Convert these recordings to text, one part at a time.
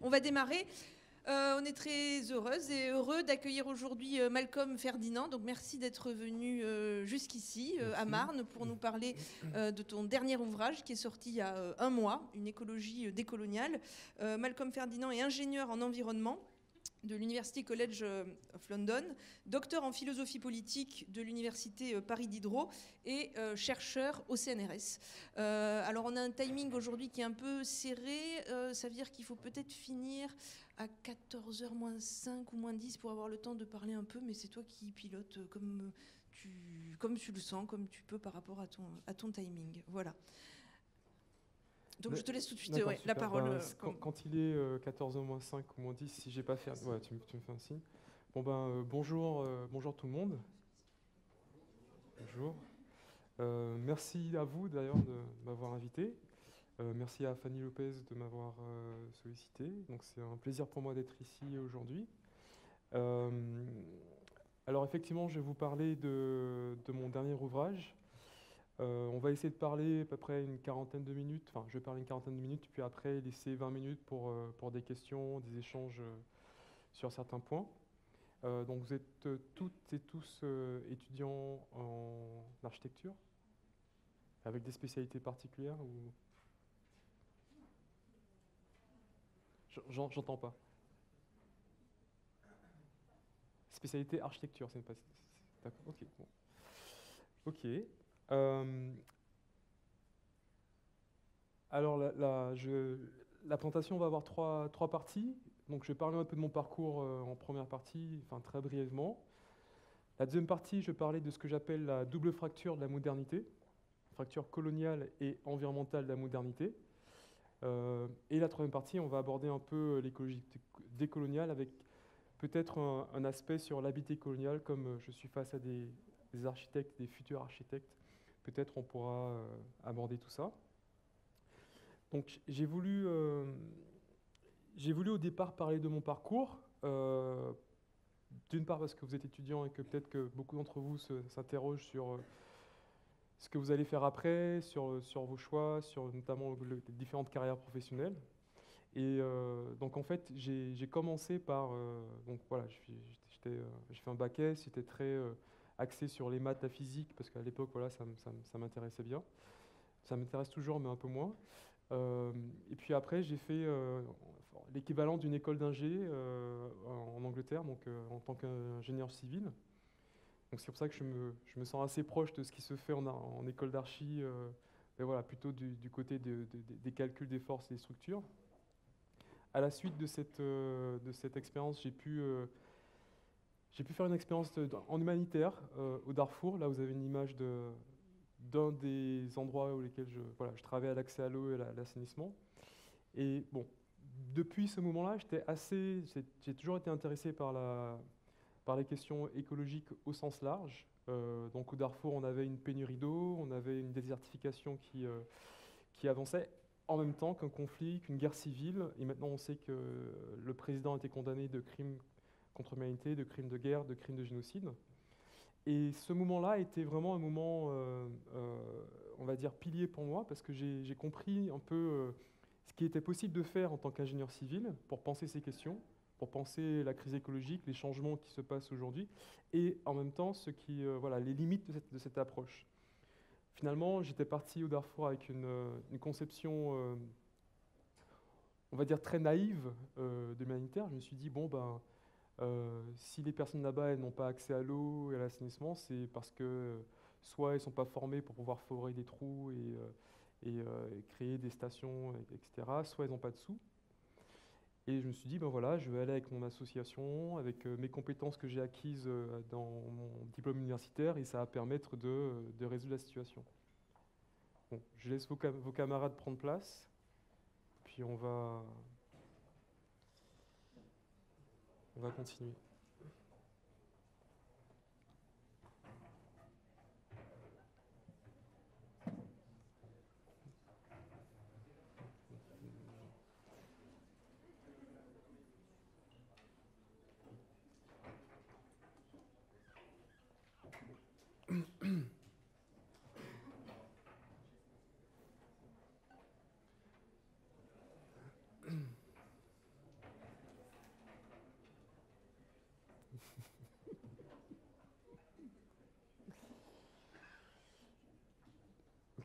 On va démarrer. On est très heureuse et heureux d'accueillir aujourd'hui Malcolm Ferdinand. Donc merci d'être venu jusqu'ici, à Marne, pour nous parler de ton dernier ouvrage qui est sorti il y a un mois, Une écologie décoloniale. Malcolm Ferdinand est ingénieur en environnement de l'University College of London, docteur en philosophie politique de l'Université Paris Diderot et chercheur au CNRS. Alors on a un timing aujourd'hui qui est un peu serré, ça veut dire qu'il faut peut-être finir à 14h moins 5 ou moins 10 pour avoir le temps de parler un peu, mais c'est toi qui pilotes comme tu le sens, comme tu peux par rapport à ton timing. Voilà. Donc je te laisse tout de suite la parole. Quand il est 14h-5 ou -10, si j'ai pas fait... Ouais, tu me fais un signe. Bon bonjour, bonjour tout le monde. Bonjour. Merci à vous d'ailleurs de m'avoir invité. Merci à Fanny Lopez de m'avoir sollicité. Donc c'est un plaisir pour moi d'être ici aujourd'hui. Alors effectivement, je vais vous parler de mon dernier ouvrage. On va essayer de parler à peu près une quarantaine de minutes. Enfin, je vais parler une quarantaine de minutes, puis après laisser 20 minutes pour des questions, des échanges sur certains points. Donc vous êtes toutes et tous étudiants en architecture, avec des spécialités particulières ou... J'entends pas. Spécialité architecture, c'est pas... D'accord, ok. Bon. Ok. Alors la présentation va avoir trois parties. Donc je vais parler un peu de mon parcours en première partie, enfin très brièvement. La deuxième partie, je vais parler de ce que j'appelle la double fracture de la modernité, fracture coloniale et environnementale de la modernité. Et la troisième partie, on va aborder un peu l'écologie décoloniale avec peut-être un aspect sur l'habité colonial, comme je suis face à des architectes, des futurs architectes. Peut-être on pourra aborder tout ça. Donc j'ai voulu au départ parler de mon parcours, d'une part parce que vous êtes étudiant et que peut-être que beaucoup d'entre vous s'interrogent sur ce que vous allez faire après, sur vos choix, sur notamment les différentes carrières professionnelles. Et donc en fait, j'ai commencé par... donc voilà, j'ai fait un bac S, j'étais très axé sur les maths, la physique, parce qu'à l'époque, voilà, ça m'intéressait bien. Ça m'intéresse toujours, mais un peu moins. Et puis après, j'ai fait l'équivalent d'une école d'ingé en Angleterre, donc en tant qu'ingénieur civil. Donc c'est pour ça que je me sens assez proche de ce qui se fait en école d'archi, mais voilà, plutôt du côté des calculs des forces et des structures. À la suite de cette expérience, j'ai pu faire une expérience en humanitaire au Darfour. Là, vous avez une image d'un des endroits où lesquels je travaille à l'accès à l'eau et à l'assainissement. Et bon, depuis ce moment-là, j'ai toujours été intéressé par les questions écologiques au sens large. Donc au Darfour, on avait une pénurie d'eau, on avait une désertification qui avançait en même temps qu'un conflit, qu'une guerre civile. Et maintenant, on sait que le président a été condamné de crimes contre l'humanité, de crimes de guerre, de crimes de génocide. Et ce moment-là était vraiment un moment, on va dire, pilier pour moi, parce que j'ai compris un peu ce qui était possible de faire en tant qu'ingénieur civil pour penser ces questions, pour penser la crise écologique, les changements qui se passent aujourd'hui, et en même temps voilà, les limites de cette approche. Finalement, j'étais parti au Darfour avec une conception, on va dire, très naïve de l'humanitaire. Je me suis dit, bon, si les personnes là-bas elles n'ont pas accès à l'eau et à l'assainissement, c'est parce que soit elles ne sont pas formées pour pouvoir forer des trous et créer des stations, etc., soit elles n'ont pas de sous. Et je me suis dit, ben voilà, je vais aller avec mon association, avec mes compétences que j'ai acquises dans mon diplôme universitaire, et ça va permettre de résoudre la situation. Bon, je laisse vos camarades prendre place, puis on va continuer.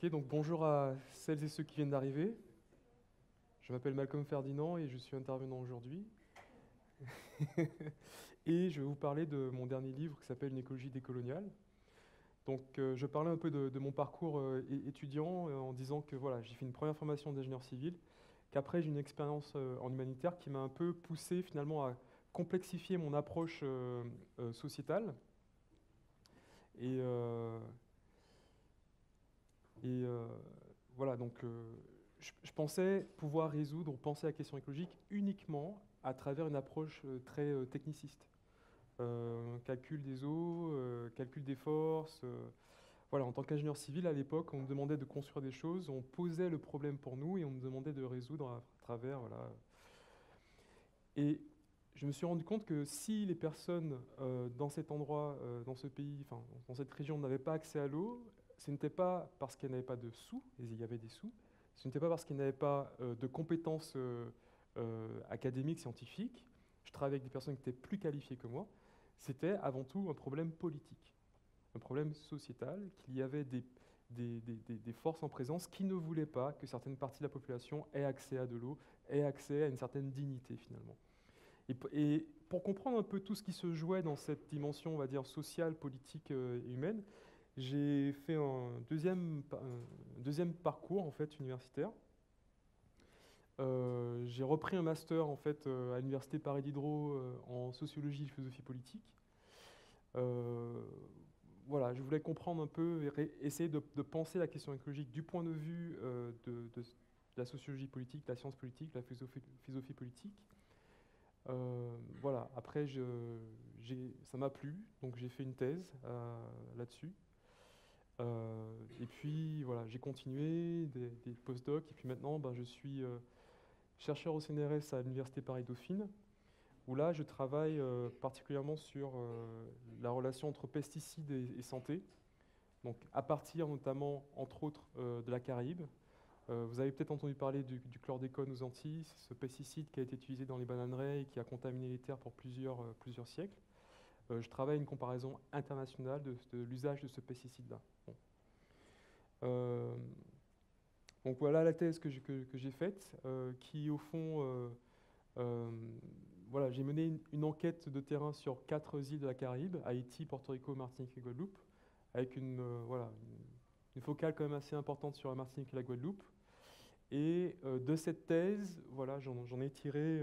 Ok, donc bonjour à celles et ceux qui viennent d'arriver. Je m'appelle Malcolm Ferdinand et je suis intervenant aujourd'hui. Et je vais vous parler de mon dernier livre qui s'appelle Une écologie décoloniale. Donc je parlais un peu de mon parcours étudiant en disant que voilà, j'ai fait une première formation d'ingénieur civil, qu'après j'ai une expérience en humanitaire qui m'a un peu poussé finalement à complexifier mon approche sociétale. Et, euh, et voilà, donc je pensais pouvoir résoudre ou penser à la question écologique uniquement à travers une approche très techniciste. Calcul des eaux, calcul des forces. Voilà, en tant qu'ingénieur civil, à l'époque, on nous demandait de construire des choses, on posait le problème pour nous et on nous demandait de résoudre à travers. Voilà. Et je me suis rendu compte que si les personnes dans cet endroit, dans ce pays, enfin, dans cette région, n'avaient pas accès à l'eau, ce n'était pas parce qu'elles n'avaient pas de sous, et il y avait des sous, ce n'était pas parce qu'elles n'avaient pas de compétences académiques, scientifiques. Je travaillais avec des personnes qui étaient plus qualifiées que moi. C'était avant tout un problème politique, un problème sociétal, qu'il y avait des forces en présence qui ne voulaient pas que certaines parties de la population aient accès à de l'eau, aient accès à une certaine dignité finalement. Et pour comprendre un peu tout ce qui se jouait dans cette dimension, on va dire, sociale, politique et humaine, j'ai fait un deuxième parcours en fait, universitaire. J'ai repris un master en fait, à l'université Paris Diderot en sociologie et philosophie politique. Voilà, je voulais comprendre un peu, essayer de penser la question écologique du point de vue de la sociologie politique, la science politique, la philosophie politique. Voilà, après, ça m'a plu, donc j'ai fait une thèse là-dessus. Et puis, voilà, j'ai continué des post-docs, et puis maintenant, ben, je suis chercheur au CNRS à l'Université Paris-Dauphine, où là, je travaille particulièrement sur la relation entre pesticides et santé, donc à partir notamment, entre autres, de la Caraïbe. Vous avez peut-être entendu parler du chlordécone aux Antilles, ce pesticide qui a été utilisé dans les bananeraies et qui a contaminé les terres pour plusieurs siècles. Je travaille à une comparaison internationale de l'usage de ce pesticide-là. Bon. Donc voilà la thèse que j'ai faite, qui au fond, voilà, j'ai mené une enquête de terrain sur 4 îles de la Caraïbe, Haïti, Porto Rico, Martinique et Guadeloupe, avec voilà, une focale quand même assez importante sur la Martinique et la Guadeloupe. Et de cette thèse, voilà, j'en ai tiré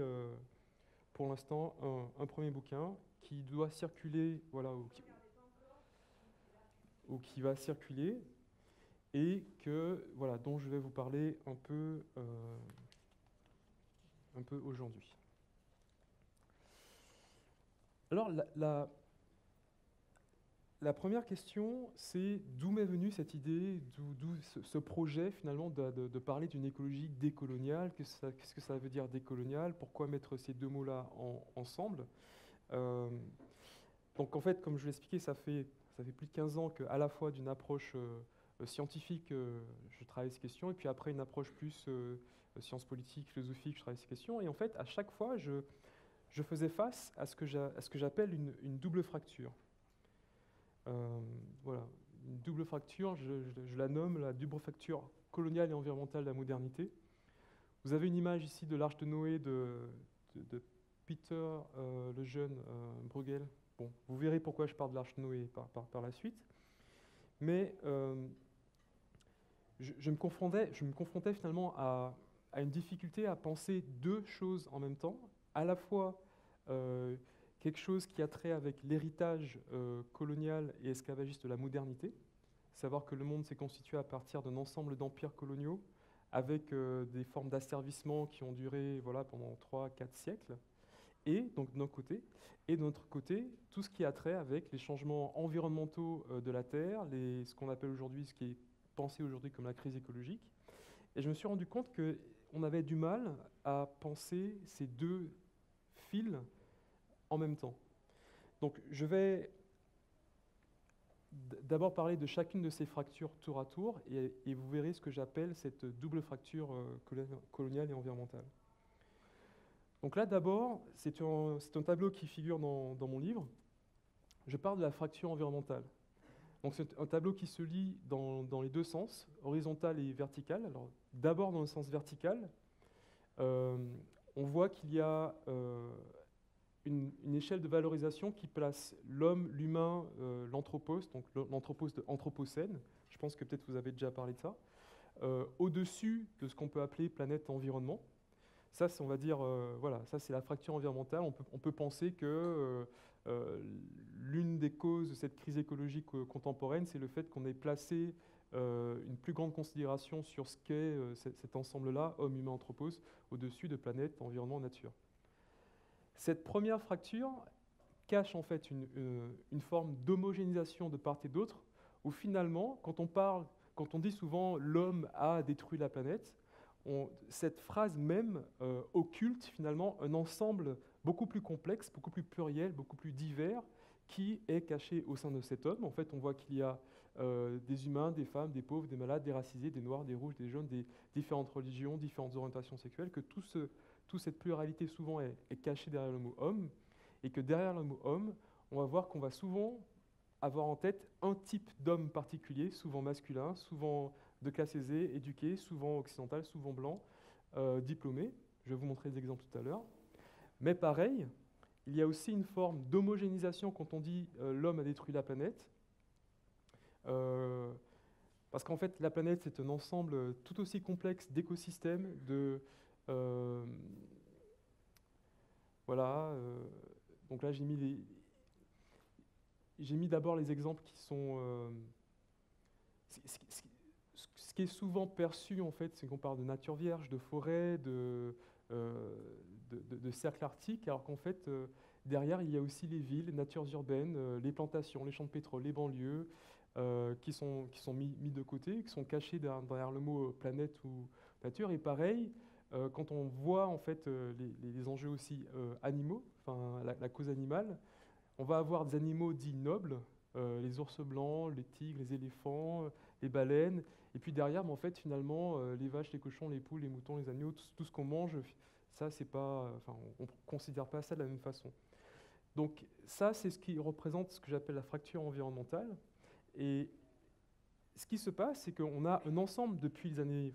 pour l'instant un premier bouquin qui doit circuler, voilà, ou qui va circuler, et voilà, dont je vais vous parler un peu aujourd'hui. Alors, la première question, c'est d'où m'est venue cette idée, d'où ce projet finalement de parler d'une écologie décoloniale. Qu'est-ce que ça veut dire décolonial? Pourquoi mettre ces deux mots-là ensemble? Donc en fait, comme je l'ai expliqué, ça fait plus de 15 ans qu'à la fois d'une approche scientifique, je travaille ces questions, et puis après une approche plus sciences politiques, philosophique, je travaille ces questions. Et en fait, à chaque fois, je faisais face à ce que j'appelle une double fracture. Voilà, une double fracture, je la nomme la double fracture coloniale et environnementale de la modernité. Vous avez une image ici de l'Arche de Noé de Peter le jeune Bruegel. Bon, vous verrez pourquoi je parle de l'Arche de Noé par la suite. Mais je me confrontais finalement à une difficulté à penser deux choses en même temps, à la fois quelque chose qui a trait avec l'héritage colonial et esclavagiste de la modernité, savoir que le monde s'est constitué à partir d'un ensemble d'empires coloniaux avec des formes d'asservissement qui ont duré voilà, pendant 3-4 siècles, et donc d'un côté, et de notre côté, tout ce qui a trait avec les changements environnementaux de la Terre, ce qu'on appelle aujourd'hui, ce qui est pensé aujourd'hui comme la crise écologique. Et je me suis rendu compte qu'on avait du mal à penser ces deux fils en même temps. Donc je vais d'abord parler de chacune de ces fractures tour à tour, et vous verrez ce que j'appelle cette double fracture coloniale et environnementale. Donc là d'abord, c'est un tableau qui figure dans mon livre. Je parle de la fracture environnementale. Donc c'est un tableau qui se lit dans les deux sens, horizontal et vertical. Alors d'abord dans le sens vertical, on voit qu'il y a une échelle de valorisation qui place l'homme, l'humain, l'anthropos, donc l'anthropos de Anthropocène, je pense que peut-être vous avez déjà parlé de ça, au-dessus de ce qu'on peut appeler planète-environnement. Ça, on va dire, voilà, ça c'est la fracture environnementale. On peut penser que l'une des causes de cette crise écologique contemporaine, c'est le fait qu'on ait placé une plus grande considération sur ce qu'est cet ensemble-là, homme, humain, anthropos, au-dessus de planète, environnement, nature. Cette première fracture cache en fait une forme d'homogénéisation de part et d'autre, où finalement, quand on dit souvent l'homme a détruit la planète, cette phrase même occulte finalement un ensemble beaucoup plus complexe, beaucoup plus pluriel, beaucoup plus divers, qui est caché au sein de cet homme. En fait, on voit qu'il y a des humains, des femmes, des pauvres, des malades, des racisés, des noirs, des rouges, des jaunes, des différentes religions, différentes orientations sexuelles, que toute cette pluralité souvent est cachée derrière le mot homme, et que derrière le mot homme, on va voir qu'on va souvent avoir en tête un type d'homme particulier, souvent masculin, souvent de classe aisée, éduqué, souvent occidental, souvent blanc, diplômé. Je vais vous montrer des exemples tout à l'heure. Mais pareil, il y a aussi une forme d'homogénéisation quand on dit l'homme a détruit la planète. Parce qu'en fait, la planète, c'est un ensemble tout aussi complexe d'écosystèmes, voilà. Donc là, j'ai mis d'abord les exemples qui sont... ce qui est souvent perçu, en fait, c'est qu'on parle de nature vierge, de forêt, de cercles arctiques, alors qu'en fait, derrière, il y a aussi les villes, les natures urbaines, les plantations, les champs de pétrole, les banlieues, qui sont mis de côté, qui sont cachés derrière le mot planète ou nature. Et pareil, quand on voit en fait les enjeux aussi animaux, enfin la cause animale, on va avoir des animaux dits nobles, les ours blancs, les tigres, les éléphants, les baleines, et puis derrière, en fait, finalement, les vaches, les cochons, les poules, les moutons, les agneaux, tout ce qu'on mange, ça, c'est pas, enfin, on ne considère pas ça de la même façon. Donc ça, c'est ce qui représente ce que j'appelle la fracture environnementale. Et ce qui se passe, c'est qu'on a un ensemble depuis le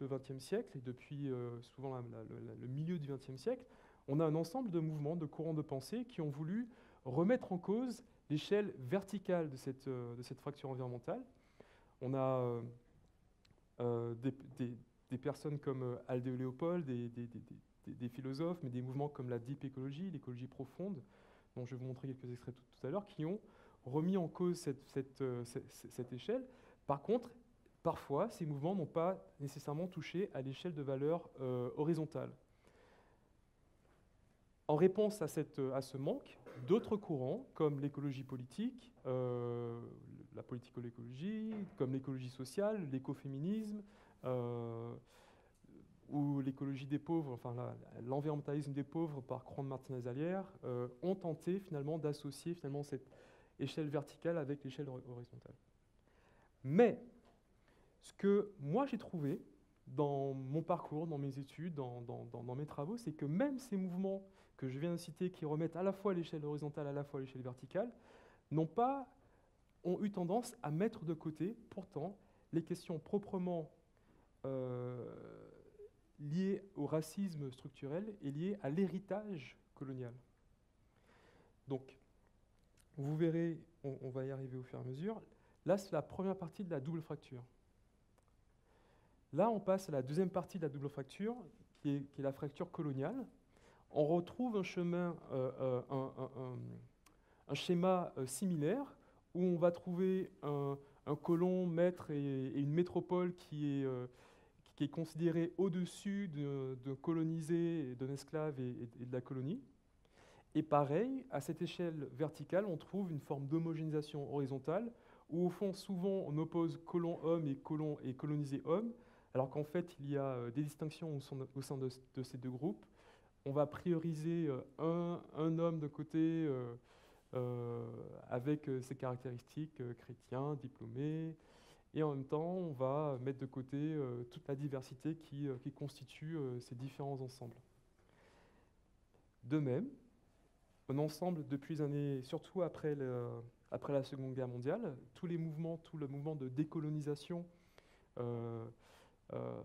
XXe siècle et depuis souvent le milieu du XXe siècle, on a un ensemble de mouvements, de courants de pensée qui ont voulu remettre en cause l'échelle verticale de cette fracture environnementale. On a des personnes comme Aldéo Léopold, des philosophes, mais des mouvements comme la deep écologie, l'écologie profonde, dont je vais vous montrer quelques extraits tout à l'heure, qui ont remis en cause cette échelle. Par contre, parfois, ces mouvements n'ont pas nécessairement touché à l'échelle de valeur horizontale. En réponse à ce manque, d'autres courants, comme l'écologie politique, la politico-écologie, comme l'écologie sociale, l'écoféminisme, ou l'écologie des pauvres, enfin l'environnementalisme des pauvres par Juan Martínez-Alier, ont tenté finalement d'associer finalement cette échelle verticale avec l'échelle horizontale. Mais ce que moi j'ai trouvé dans mon parcours, dans mes études, dans mes travaux, c'est que même ces mouvements que je viens de citer, qui remettent à la fois l'échelle horizontale, à la fois l'échelle verticale, ont eu tendance à mettre de côté, pourtant, les questions proprement liées au racisme structurel et liées à l'héritage colonial. Donc, vous verrez, on va y arriver au fur et à mesure. Là, c'est la première partie de la double fracture. Là, on passe à la deuxième partie de la double fracture, qui est la fracture coloniale. On retrouve un schéma similaire, où on va trouver un colon, maître et une métropole qui est considérée au-dessus de colonisé, d'un esclave et de la colonie. Et pareil, à cette échelle verticale, on trouve une forme d'homogénéisation horizontale, où au fond, souvent, on oppose colon-homme et colonisé-homme, alors qu'en fait, il y a des distinctions au sein de ces deux groupes. On va prioriser un homme de côté avec ses caractéristiques chrétiens, diplômés, et en même temps, on va mettre de côté toute la diversité qui constitue ces différents ensembles. De même, un ensemble depuis les années, surtout après la Seconde Guerre mondiale, tout le mouvement de décolonisation euh, euh,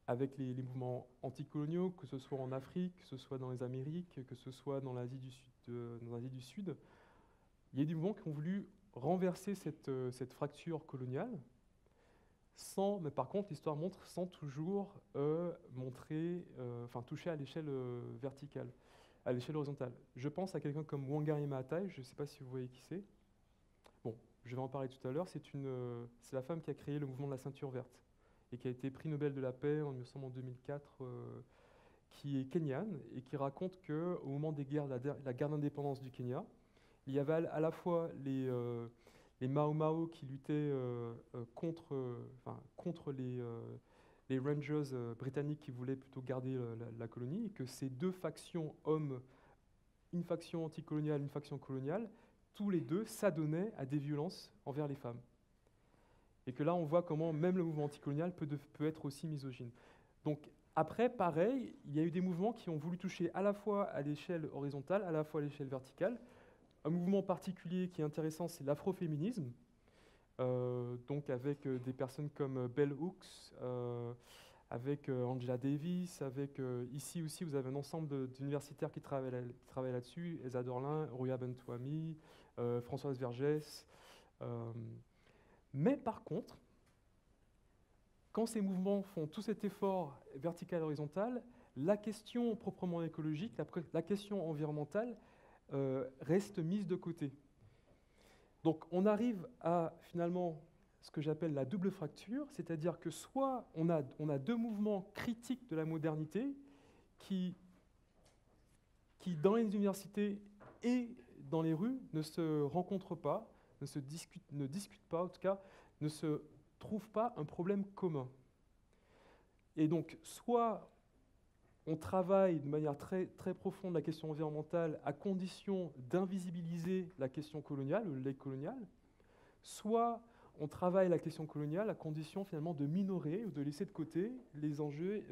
avec les mouvements anticoloniaux, que ce soit en Afrique, que ce soit dans les Amériques, que ce soit dans l'Asie du Sud, il y a des mouvements qui ont voulu renverser cette fracture coloniale, mais par contre, l'histoire montre sans toujours toucher à l'échelle verticale, à l'échelle horizontale. Je pense à quelqu'un comme Wangari Maathai, je ne sais pas si vous voyez qui c'est. Bon, je vais en parler tout à l'heure. C'est la femme qui a créé le mouvement de la ceinture verte et qui a été prix Nobel de la paix, il me semble en 2004, qui est kenyane et qui raconte qu'au moment des guerres, la guerre d'indépendance du Kenya, il y avait à la fois les Mau Mau qui luttaient contre les Rangers britanniques qui voulaient plutôt garder la colonie, et que ces deux factions hommes, une faction anticoloniale, une faction coloniale, tous les deux s'adonnaient à des violences envers les femmes. Et que là, on voit comment même le mouvement anticolonial peut être aussi misogyne. Donc après, pareil, il y a eu des mouvements qui ont voulu toucher à la fois à l'échelle horizontale, à la fois à l'échelle verticale. Un mouvement particulier qui est intéressant, c'est l'afroféminisme, donc avec des personnes comme Bell Hooks, avec Angela Davis, avec ici aussi vous avez un ensemble d'universitaires qui travaillent là-dessus, Elsa Dorlin, Rouya Bentouami, Françoise Vergès. Mais par contre, quand ces mouvements font tout cet effort vertical et horizontal, la question proprement écologique, la question environnementale, reste mise de côté. Donc on arrive à finalement ce que j'appelle la double fracture, c'est-à-dire que soit on a deux mouvements critiques de la modernité qui dans les universités et dans les rues ne se rencontrent pas, ne discutent pas, en tout cas ne se trouvent pas un problème commun. Et donc soit on travaille de manière très, très profonde la question environnementale à condition d'invisibiliser la question coloniale, le legs colonial, soit on travaille la question coloniale à condition finalement de minorer ou de laisser de côté les enjeux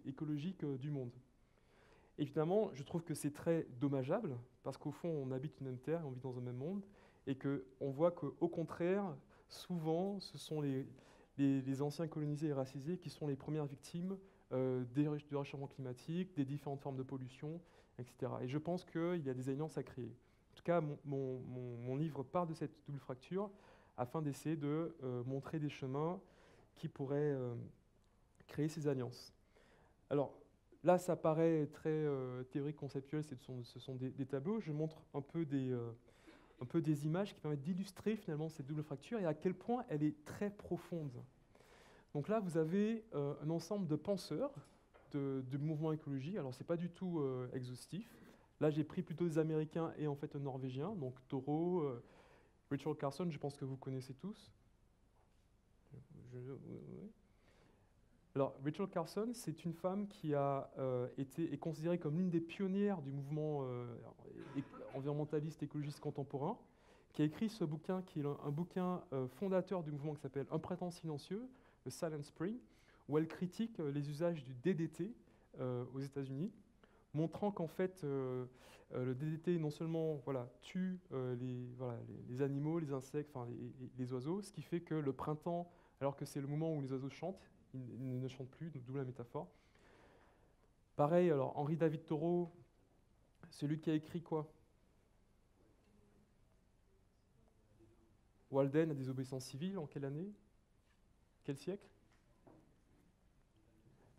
écologiques du monde. Évidemment, je trouve que c'est très dommageable, parce qu'au fond, on habite une même terre, on vit dans un même monde, et qu'on voit qu'au contraire, souvent, ce sont les anciens colonisés et racisés qui sont les premières victimes du réchauffement climatique, des différentes formes de pollution, etc. Et je pense qu'il y a des alliances à créer. En tout cas, mon livre part de cette double fracture afin d'essayer de montrer des chemins qui pourraient créer ces alliances. Alors, là, ça paraît très théorique, conceptuel, ce sont des tableaux. Je montre un peu des images qui permettent d'illustrer finalement cette double fracture et à quel point elle est très profonde. Donc là, vous avez un ensemble de penseurs du mouvement écologie. Alors, ce n'est pas du tout exhaustif. Là, j'ai pris plutôt des Américains et en fait un Norvégien, donc Thoreau, Rachel Carson, je pense que vous connaissez tous. Alors, Rachel Carson, c'est une femme qui est considérée comme l'une des pionnières du mouvement environnementaliste écologiste contemporain, qui a écrit ce bouquin, qui est un bouquin fondateur du mouvement qui s'appelle Un printemps silencieux, le Silent Spring, où elle critique les usages du DDT aux États-Unis, montrant qu'en fait, le DDT non seulement tue les animaux, les insectes, les oiseaux, ce qui fait que le printemps, alors que c'est le moment où les oiseaux chantent, ils ne chantent plus, d'où la métaphore. Pareil, alors Henri David Thoreau, celui qui a écrit quoi? Walden, la désobéissance civile, en quelle année? Quel siècle?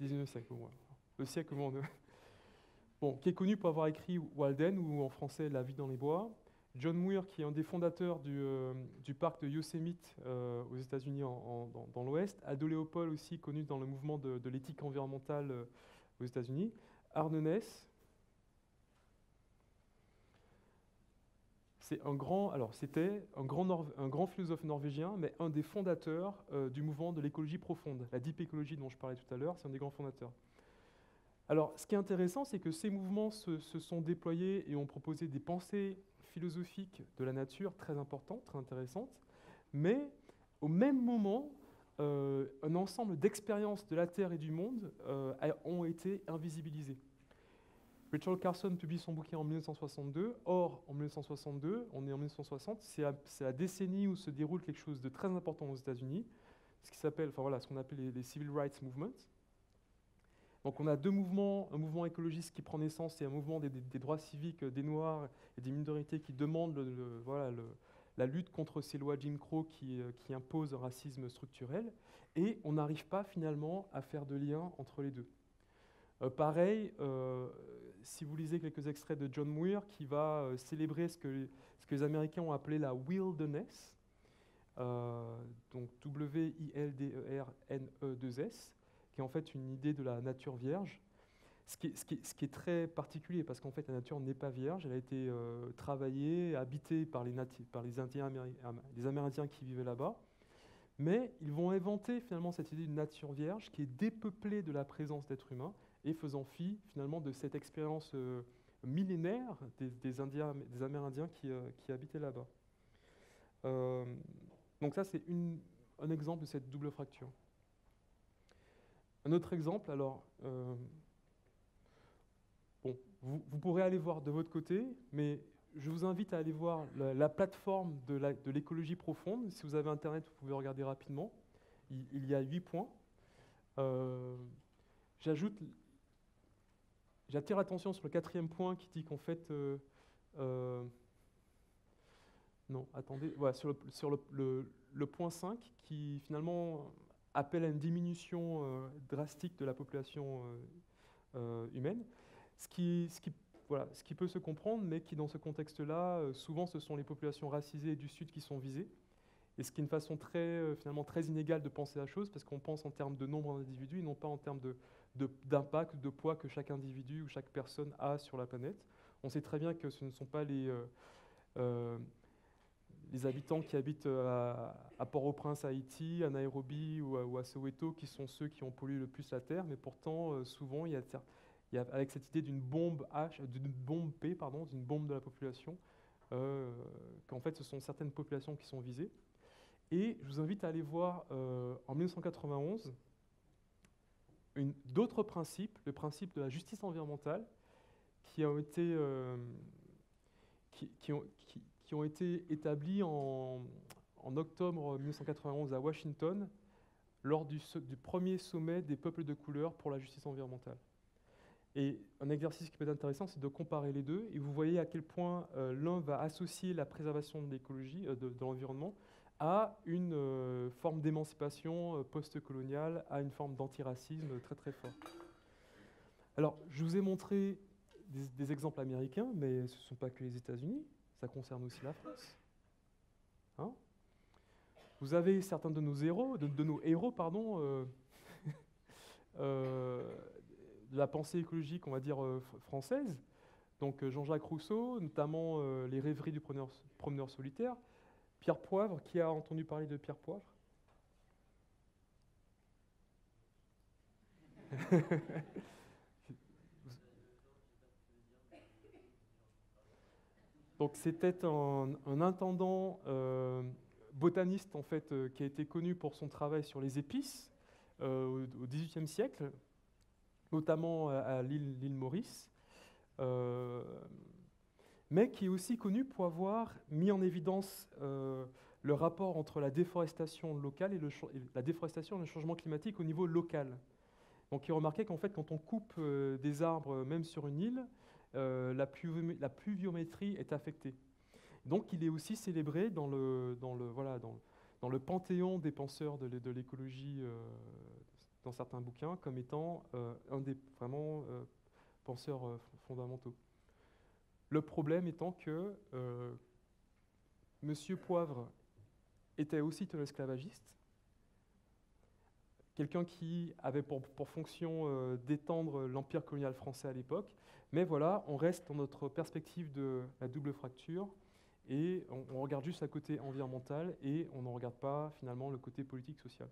19e siècle, bon, le siècle où qui est connu pour avoir écrit Walden, ou en français La vie dans les bois. John Muir, qui est un des fondateurs du parc de Yosemite aux États-Unis dans l'Ouest. Aldo Leopold aussi, connu dans le mouvement de l'éthique environnementale aux États-Unis. Arne Næss. C'était un grand philosophe norvégien, mais un des fondateurs du mouvement de l'écologie profonde, la deep écologie dont je parlais tout à l'heure, c'est un des grands fondateurs. Alors, ce qui est intéressant, c'est que ces mouvements se sont déployés et ont proposé des pensées philosophiques de la nature très importantes, très intéressantes, mais au même moment, un ensemble d'expériences de la Terre et du monde ont été invisibilisées. Rachel Carson publie son bouquin en 1962. Or, en 1962, on est en 1960, c'est la décennie où se déroule quelque chose de très important aux États-Unis, ce qui s'appelle, enfin voilà, ce qu'on appelle les Civil Rights Movements. Donc on a deux mouvements, un mouvement écologiste qui prend naissance et un mouvement des droits civiques des Noirs et des minorités qui demandent la lutte contre ces lois Jim Crow qui imposent un racisme structurel. Et on n'arrive pas finalement à faire de lien entre les deux. Pareil, si vous lisez quelques extraits de John Muir qui va célébrer ce que les Américains ont appelé la wilderness, donc W-I-L-D-E-R-N-E-2-S, qui est en fait une idée de la nature vierge, ce qui est très particulier parce qu'en fait la nature n'est pas vierge, elle a été travaillée, habitée par les Amérindiens qui vivaient là-bas, mais ils vont inventer finalement cette idée de nature vierge qui est dépeuplée de la présence d'êtres humains et faisant fi finalement de cette expérience millénaire des Amérindiens qui habitaient là-bas. Donc ça c'est un exemple de cette double fracture. Un autre exemple, alors, bon, vous pourrez aller voir de votre côté, mais je vous invite à aller voir la plateforme de l'écologie profonde. Si vous avez Internet, vous pouvez regarder rapidement. Il y a 8 points. J'attire l'attention sur le 4e point qui dit qu'en fait... non, attendez, voilà, sur le point 5 qui finalement appelle à une diminution drastique de la population humaine, ce qui peut se comprendre, mais qui dans ce contexte-là, souvent ce sont les populations racisées du Sud qui sont visées, et ce qui est une façon finalement très inégale de penser la chose, parce qu'on pense en termes de nombre d'individus et non pas en termes d'impact, de poids que chaque individu ou chaque personne a sur la planète. On sait très bien que ce ne sont pas les habitants qui habitent à Port-au-Prince, à Haïti, à Nairobi ou à Soweto qui sont ceux qui ont pollué le plus la Terre, mais pourtant, souvent, il y a avec cette idée d'une bombe P, d'une bombe de la population, qu'en fait, ce sont certaines populations qui sont visées. Et je vous invite à aller voir, en 1991, d'autres principes, le principe de la justice environnementale, qui ont été établis en octobre 1991 à Washington, lors du premier sommet des peuples de couleur pour la justice environnementale. Et un exercice qui peut être intéressant, c'est de comparer les deux, et vous voyez à quel point l'un va associer la préservation de l'écologie, de l'environnement, à une forme d'émancipation post-coloniale, à une forme d'antiracisme très très fort. Alors, je vous ai montré des exemples américains, mais ce ne sont pas que les États-Unis, ça concerne aussi la France. Hein? Vous avez certains de nos héros, de la pensée écologique, on va dire, française. Donc Jean-Jacques Rousseau, notamment les rêveries du promeneur solitaire. Pierre Poivre, qui a entendu parler de Pierre Poivre? Donc c'était un intendant botaniste en fait, qui a été connu pour son travail sur les épices au XVIIIe siècle, notamment à l'île Maurice, mais qui est aussi connu pour avoir mis en évidence le rapport entre la déforestation locale et la déforestation et le changement climatique au niveau local. Donc il remarquait qu'en fait, quand on coupe des arbres, même sur une île, la pluviométrie est affectée. Donc il est aussi célébré dans le panthéon des penseurs de l'écologie dans certains bouquins comme étant un des vraiment penseurs fondamentaux. Le problème étant que Monsieur Poivre était aussi un esclavagiste, quelqu'un qui avait pour fonction d'étendre l'empire colonial français à l'époque. Mais voilà, on reste dans notre perspective de la double fracture et on regarde juste le côté environnemental et on ne regarde pas finalement le côté politique-social.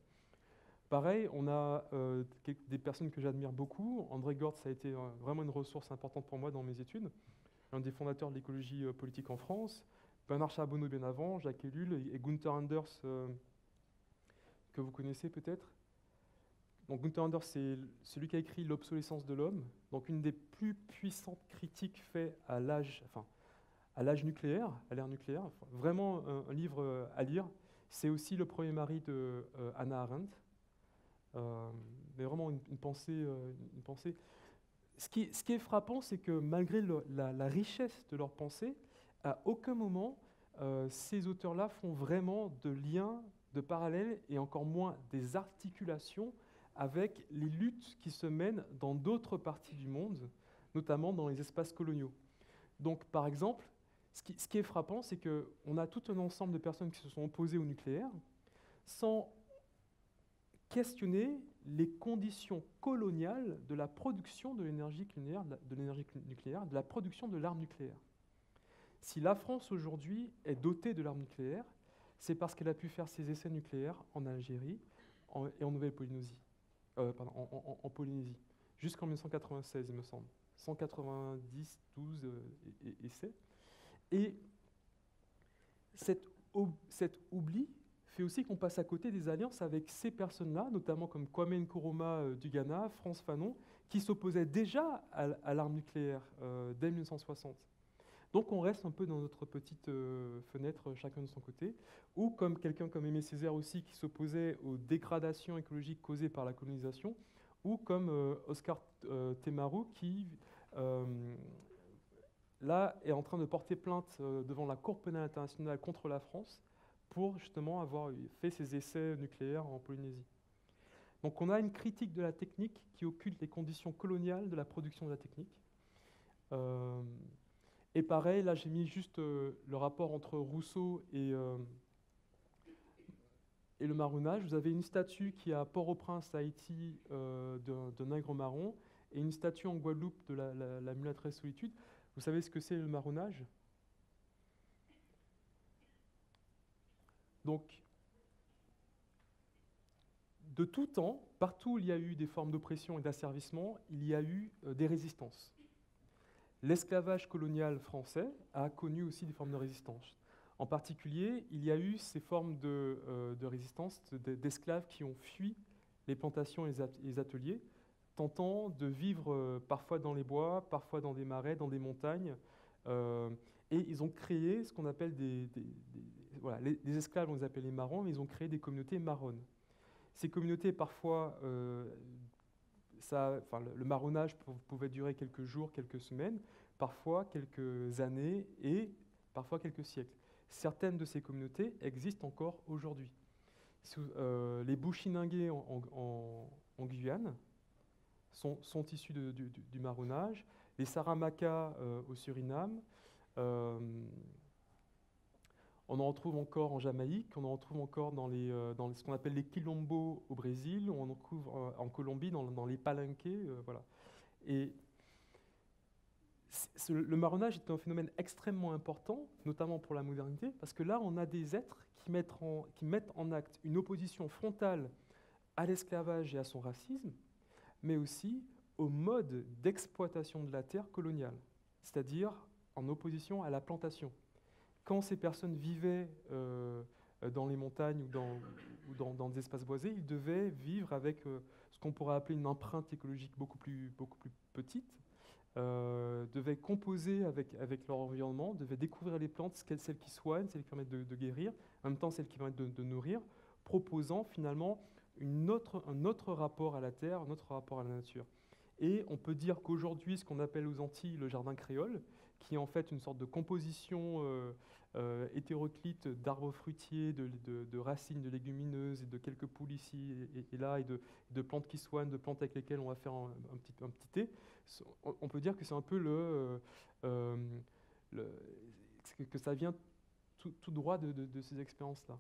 Pareil, on a des personnes que j'admire beaucoup. André Gortz a été vraiment une ressource importante pour moi dans mes études, un des fondateurs de l'écologie politique en France. Bernard Charbonneau bien avant, Jacques Ellul et Gunther Anders, que vous connaissez peut-être. Donc Gunther Anders, c'est celui qui a écrit L'obsolescence de l'homme, donc une des plus puissantes critiques faites à l'âge nucléaire, à l'ère nucléaire. Enfin, vraiment un livre à lire. C'est aussi le premier mari de Hannah Arendt. Mais vraiment une pensée. Ce qui est frappant, c'est que malgré la richesse de leurs pensées, à aucun moment ces auteurs-là font vraiment de liens, de parallèles, et encore moins des articulations avec les luttes qui se mènent dans d'autres parties du monde, notamment dans les espaces coloniaux. Donc, par exemple, ce qui est frappant, c'est qu'on a tout un ensemble de personnes qui se sont opposées au nucléaire sans questionner les conditions coloniales de la production de l'énergie nucléaire, de la production de l'arme nucléaire. Si la France aujourd'hui est dotée de l'arme nucléaire, c'est parce qu'elle a pu faire ses essais nucléaires en Algérie et en Nouvelle-Polynésie, en Polynésie, jusqu'en 1996, il me semble. 190, 12 essais. Et cet oubli fait aussi qu'on passe à côté des alliances avec ces personnes-là, notamment comme Kwame Nkrumah du Ghana, Frantz Fanon, qui s'opposaient déjà à l'arme nucléaire dès 1960. Donc on reste un peu dans notre petite fenêtre, chacun de son côté, ou comme quelqu'un comme Aimé Césaire aussi, qui s'opposait aux dégradations écologiques causées par la colonisation, ou comme Oscar Temaru, qui là est en train de porter plainte devant la Cour pénale internationale contre la France, pour justement avoir fait ces essais nucléaires en Polynésie. Donc on a une critique de la technique qui occulte les conditions coloniales de la production de la technique. Et pareil, là j'ai mis juste le rapport entre Rousseau et le marronnage. Vous avez une statue qui est à Port-au-Prince, Haïti, de nègre marron, et une statue en Guadeloupe de la mulâtresse solitude. Vous savez ce que c'est le marronnage? Donc, de tout temps, partout où il y a eu des formes d'oppression et d'asservissement, il y a eu des résistances. L'esclavage colonial français a connu aussi des formes de résistance. En particulier, il y a eu ces formes de résistance d'esclaves qui ont fui les plantations et les ateliers, tentant de vivre parfois dans les bois, parfois dans des marais, dans des montagnes. Et ils ont créé ce qu'on appelle voilà, les esclaves, on les appelle les marrons, mais ils ont créé des communautés marronnes. Ces communautés, parfois, le marronnage pouvait durer quelques jours, quelques semaines, parfois quelques années et parfois quelques siècles. Certaines de ces communautés existent encore aujourd'hui. Les Bushinengués en Guyane sont issus du marronnage, les Saramacas au Suriname, on en retrouve encore en Jamaïque, on en retrouve encore dans ce qu'on appelle les quilombos au Brésil, on en trouve en Colombie, dans les palenqués. Voilà. Et le marronnage est un phénomène extrêmement important, notamment pour la modernité, parce que là, on a des êtres qui mettent en acte une opposition frontale à l'esclavage et à son racisme, mais aussi au mode d'exploitation de la terre coloniale, c'est-à-dire en opposition à la plantation. Quand ces personnes vivaient dans les montagnes ou dans des espaces boisés, ils devaient vivre avec ce qu'on pourrait appeler une empreinte écologique beaucoup plus petite, devaient composer avec leur environnement, devaient découvrir les plantes, celles qui soignent, celles qui permettent de guérir, en même temps celles qui permettent de nourrir, proposant finalement un autre rapport à la terre, un autre rapport à la nature. Et on peut dire qu'aujourd'hui, ce qu'on appelle aux Antilles le jardin créole, qui est en fait une sorte de composition hétéroclite d'arbres fruitiers, de racines, de légumineuses, et de quelques poules ici et là, et de plantes qui soignent, de plantes avec lesquelles on va faire un petit thé. On peut dire que c'est un peu que ça vient tout droit de ces expériences-là.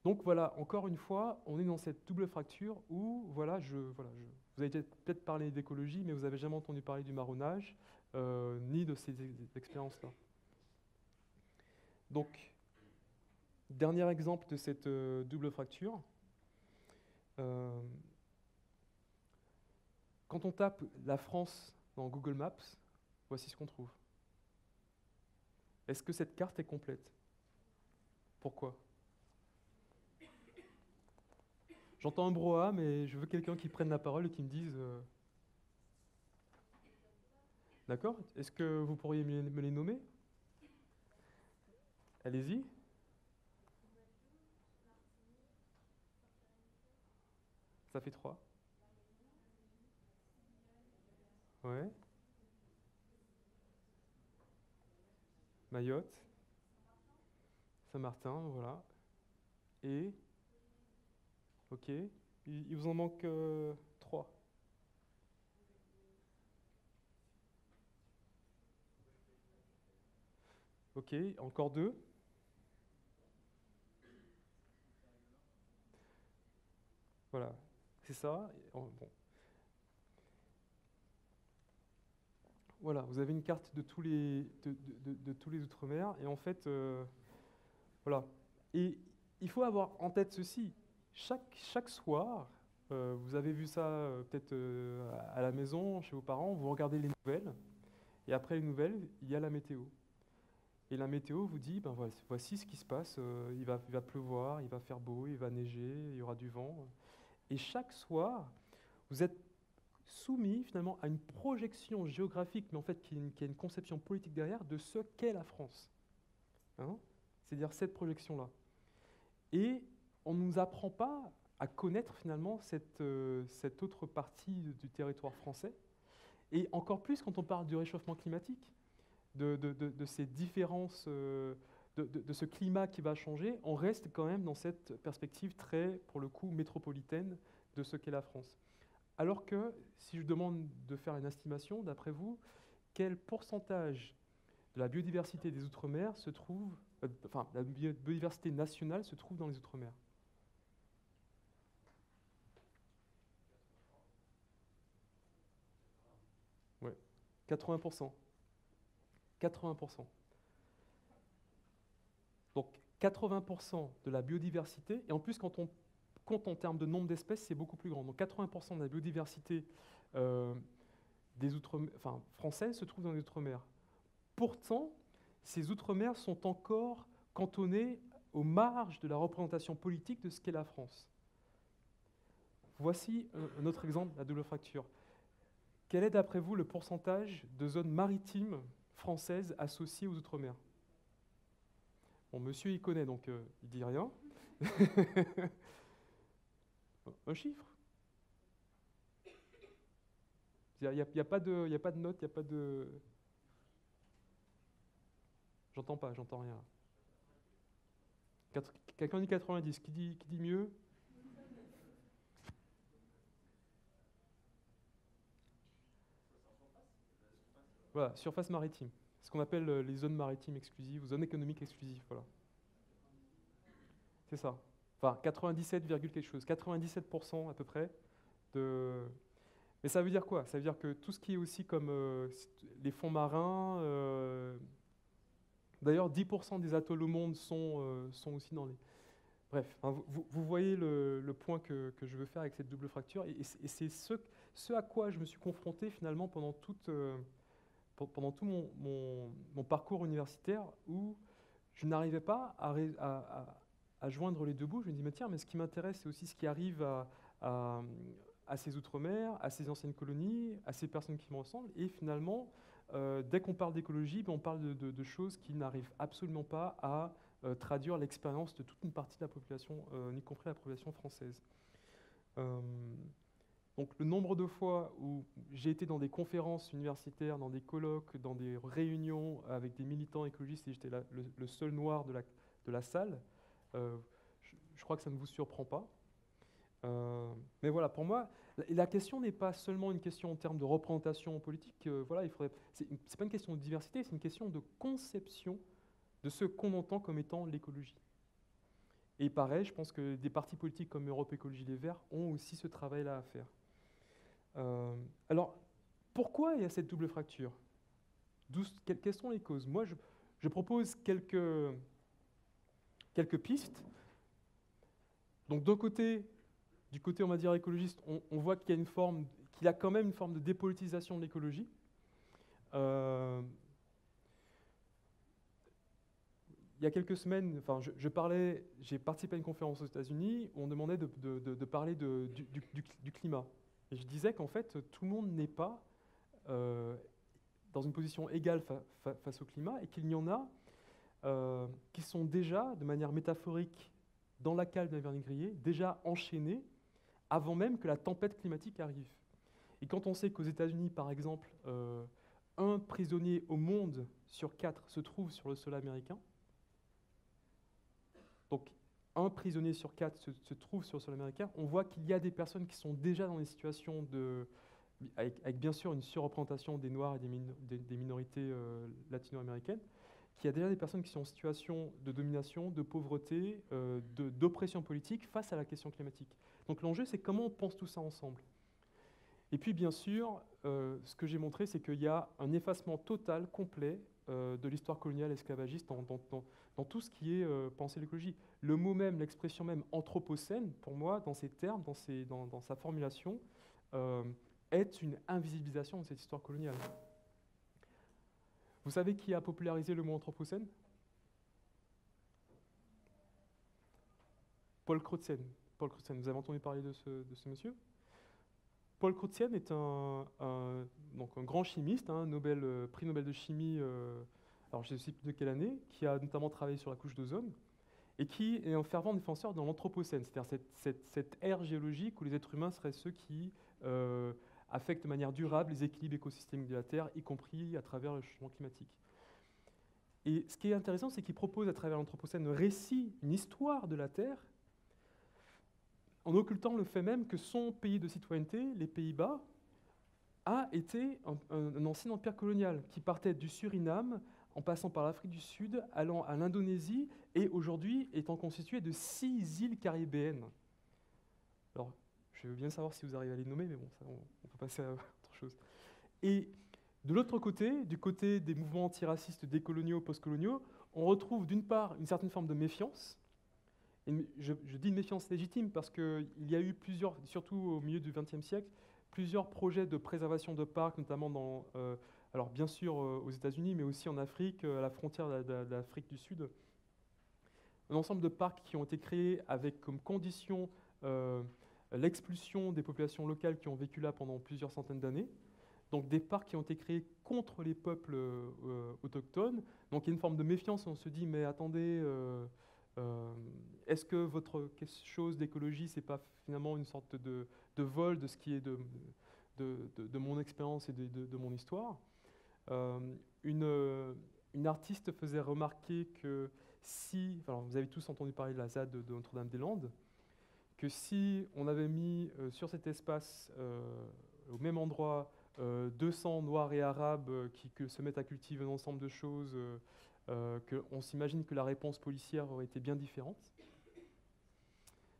Donc voilà, encore une fois, on est dans cette double fracture où, vous avez peut-être parlé d'écologie, mais vous n'avez jamais entendu parler du marronnage, ni de ces expériences-là. Donc, dernier exemple de cette double fracture. Quand on tape la France dans Google Maps, voici ce qu'on trouve. Est-ce que cette carte est complète? Pourquoi? J'entends un brouhaha, mais je veux quelqu'un qui prenne la parole et qui me dise... D'accord? Est-ce que vous pourriez me les nommer? Allez-y. Ça fait 3. Ouais. Mayotte. Saint-Martin, voilà. Et... Ok. Il vous en manque 3. Ok, encore 2. Voilà, c'est ça. Bon. Voilà, vous avez une carte de tous les, de tous les Outre-mer. Et en fait, voilà. Et il faut avoir en tête ceci. Chaque soir, vous avez vu ça peut-être à la maison, chez vos parents, vous regardez les nouvelles. Et après les nouvelles, il y a la météo. Et la météo vous dit, ben voici ce qui se passe. Il va pleuvoir, il va faire beau, il va neiger, il y aura du vent. Et chaque soir, vous êtes soumis finalement à une projection géographique, mais en fait qui a une conception politique derrière de ce qu'est la France. Hein? C'est-à-dire cette projection-là. Et on ne nous apprend pas à connaître finalement cette autre partie du territoire français. Et encore plus quand on parle du réchauffement climatique, de ces différences, de ce climat qui va changer, on reste quand même dans cette perspective très, pour le coup, métropolitaine de ce qu'est la France. Alors que, si je demande de faire une estimation, d'après vous, quel pourcentage de la biodiversité des Outre-mer se trouve, enfin, la biodiversité nationale se trouve dans les Outre-mer? Ouais, 80%. 80%. Donc 80% de la biodiversité, et en plus quand on compte en termes de nombre d'espèces, c'est beaucoup plus grand. Donc 80% de la biodiversité des françaises se trouve dans les Outre-mer. Pourtant, ces Outre-mer sont encore cantonnés aux marges de la représentation politique de ce qu'est la France. Voici un autre exemple, la double fracture. Quel est d'après vous le pourcentage de zones maritimes françaises associées aux Outre-mer? Bon, monsieur, il connaît, donc il dit rien. Un chiffre? Il n'y a pas de note, il n'y a pas de... J'entends pas, j'entends rien. Quelqu'un dit 90, qui dit mieux? Voilà, surface maritime. Ce qu'on appelle les zones maritimes exclusives, ou zones économiques exclusives, voilà. C'est ça. Enfin, 97, quelque chose. 97% à peu près de... Mais ça veut dire quoi? Ça veut dire que tout ce qui est aussi comme les fonds marins... D'ailleurs, 10% des atolls au monde sont aussi dans les... Bref, hein, vous voyez le point que je veux faire avec cette double fracture. Et c'est ce à quoi je me suis confronté finalement pendant tout mon parcours universitaire, où je n'arrivais pas à joindre les deux bouts. Je me dis, mais tiens, mais ce qui m'intéresse, c'est aussi ce qui arrive à ces Outre-mer, à ces anciennes colonies, à ces personnes qui me ressemblent. Et finalement, dès qu'on parle d'écologie, ben on parle de choses qui n'arrivent absolument pas à traduire l'expérience de toute une partie de la population, y compris la population française. Donc le nombre de fois où j'ai été dans des conférences universitaires, dans des colloques, dans des réunions avec des militants écologistes et j'étais le seul noir de la salle, je crois que ça ne vous surprend pas. Mais voilà, pour moi, la question n'est pas seulement une question en termes de représentation politique. Voilà, c'est pas une question de diversité, c'est une question de conception de ce qu'on entend comme étant l'écologie. Et pareil, je pense que des partis politiques comme Europe Écologie Les Verts ont aussi ce travail-là à faire. Alors, pourquoi il y a cette double fracture? Quelles sont les causes? Moi, je propose quelques pistes. Donc, du côté, on va dire écologiste, on voit qu'il y a quand même une forme de dépolitisation de l'écologie. Il il y a quelques semaines, enfin, j'ai participé à une conférence aux États-Unis où on demandait de parler du climat. Et je disais qu'en fait, tout le monde n'est pas dans une position égale face au climat et qu'il y en a qui sont déjà, de manière métaphorique, dans la cale d'un vernigrier, déjà enchaînés avant même que la tempête climatique arrive. Et quand on sait qu'aux États-Unis, par exemple, un prisonnier au monde sur 4 se trouve sur le sol américain, donc un prisonnier sur 4 se trouve sur le sol américain, on voit qu'il y a des personnes qui sont déjà dans des situations avec bien sûr une surreprésentation des Noirs et des minorités latino-américaines, qu'il y a déjà des personnes qui sont en situation de domination, de pauvreté, d'oppression politique face à la question climatique. Donc l'enjeu, c'est comment on pense tout ça ensemble. Et puis bien sûr, ce que j'ai montré, c'est qu'il y a un effacement total, complet, de l'histoire coloniale esclavagiste dans tout ce qui est pensée de l'écologie. Le mot même, l'expression même anthropocène, pour moi, dans ces termes, dans sa formulation, est une invisibilisation de cette histoire coloniale. Vous savez qui a popularisé le mot anthropocène? Paul Crutzen. Paul Crutzen, vous avez entendu parler de ce monsieur? Paul Crutzen est donc un grand chimiste, prix Nobel de chimie, alors je ne sais plus de quelle année, qui a notamment travaillé sur la couche d'ozone, et qui est un fervent défenseur de l'anthropocène, c'est-à-dire cette ère géologique où les êtres humains seraient ceux qui affectent de manière durable les équilibres écosystémiques de la Terre, y compris à travers le changement climatique. Et ce qui est intéressant, c'est qu'il propose à travers l'anthropocène un récit, une histoire de la Terre, en occultant le fait même que son pays de citoyenneté, les Pays-Bas, a été un ancien empire colonial qui partait du Suriname, en passant par l'Afrique du Sud, allant à l'Indonésie, et aujourd'hui étant constitué de 6 îles caribéennes. Alors, je veux bien savoir si vous arrivez à les nommer, mais bon, ça, on peut passer à autre chose. Et de l'autre côté, du côté des mouvements antiracistes décoloniaux, postcoloniaux, on retrouve d'une part une certaine forme de méfiance. Et je dis une méfiance légitime parce qu'il y a eu plusieurs, surtout au milieu du XXe siècle, plusieurs projets de préservation de parcs, notamment alors bien sûr aux États-Unis, mais aussi en Afrique, à la frontière de l'Afrique du Sud. Un ensemble de parcs qui ont été créés avec comme condition l'expulsion des populations locales qui ont vécu là pendant plusieurs centaines d'années. Donc des parcs qui ont été créés contre les peuples autochtones. Donc il y a une forme de méfiance, on se dit, mais attendez, est-ce que votre chose d'écologie, c'est pas finalement une sorte de vol de ce qui est de mon expérience et de mon histoire? Une artiste faisait remarquer que si, alors vous avez tous entendu parler de la ZAD de Notre-Dame-des-Landes, que si on avait mis sur cet espace, au même endroit, 200 Noirs et Arabes qui se mettent à cultiver un ensemble de choses, qu'on s'imagine que la réponse policière aurait été bien différente.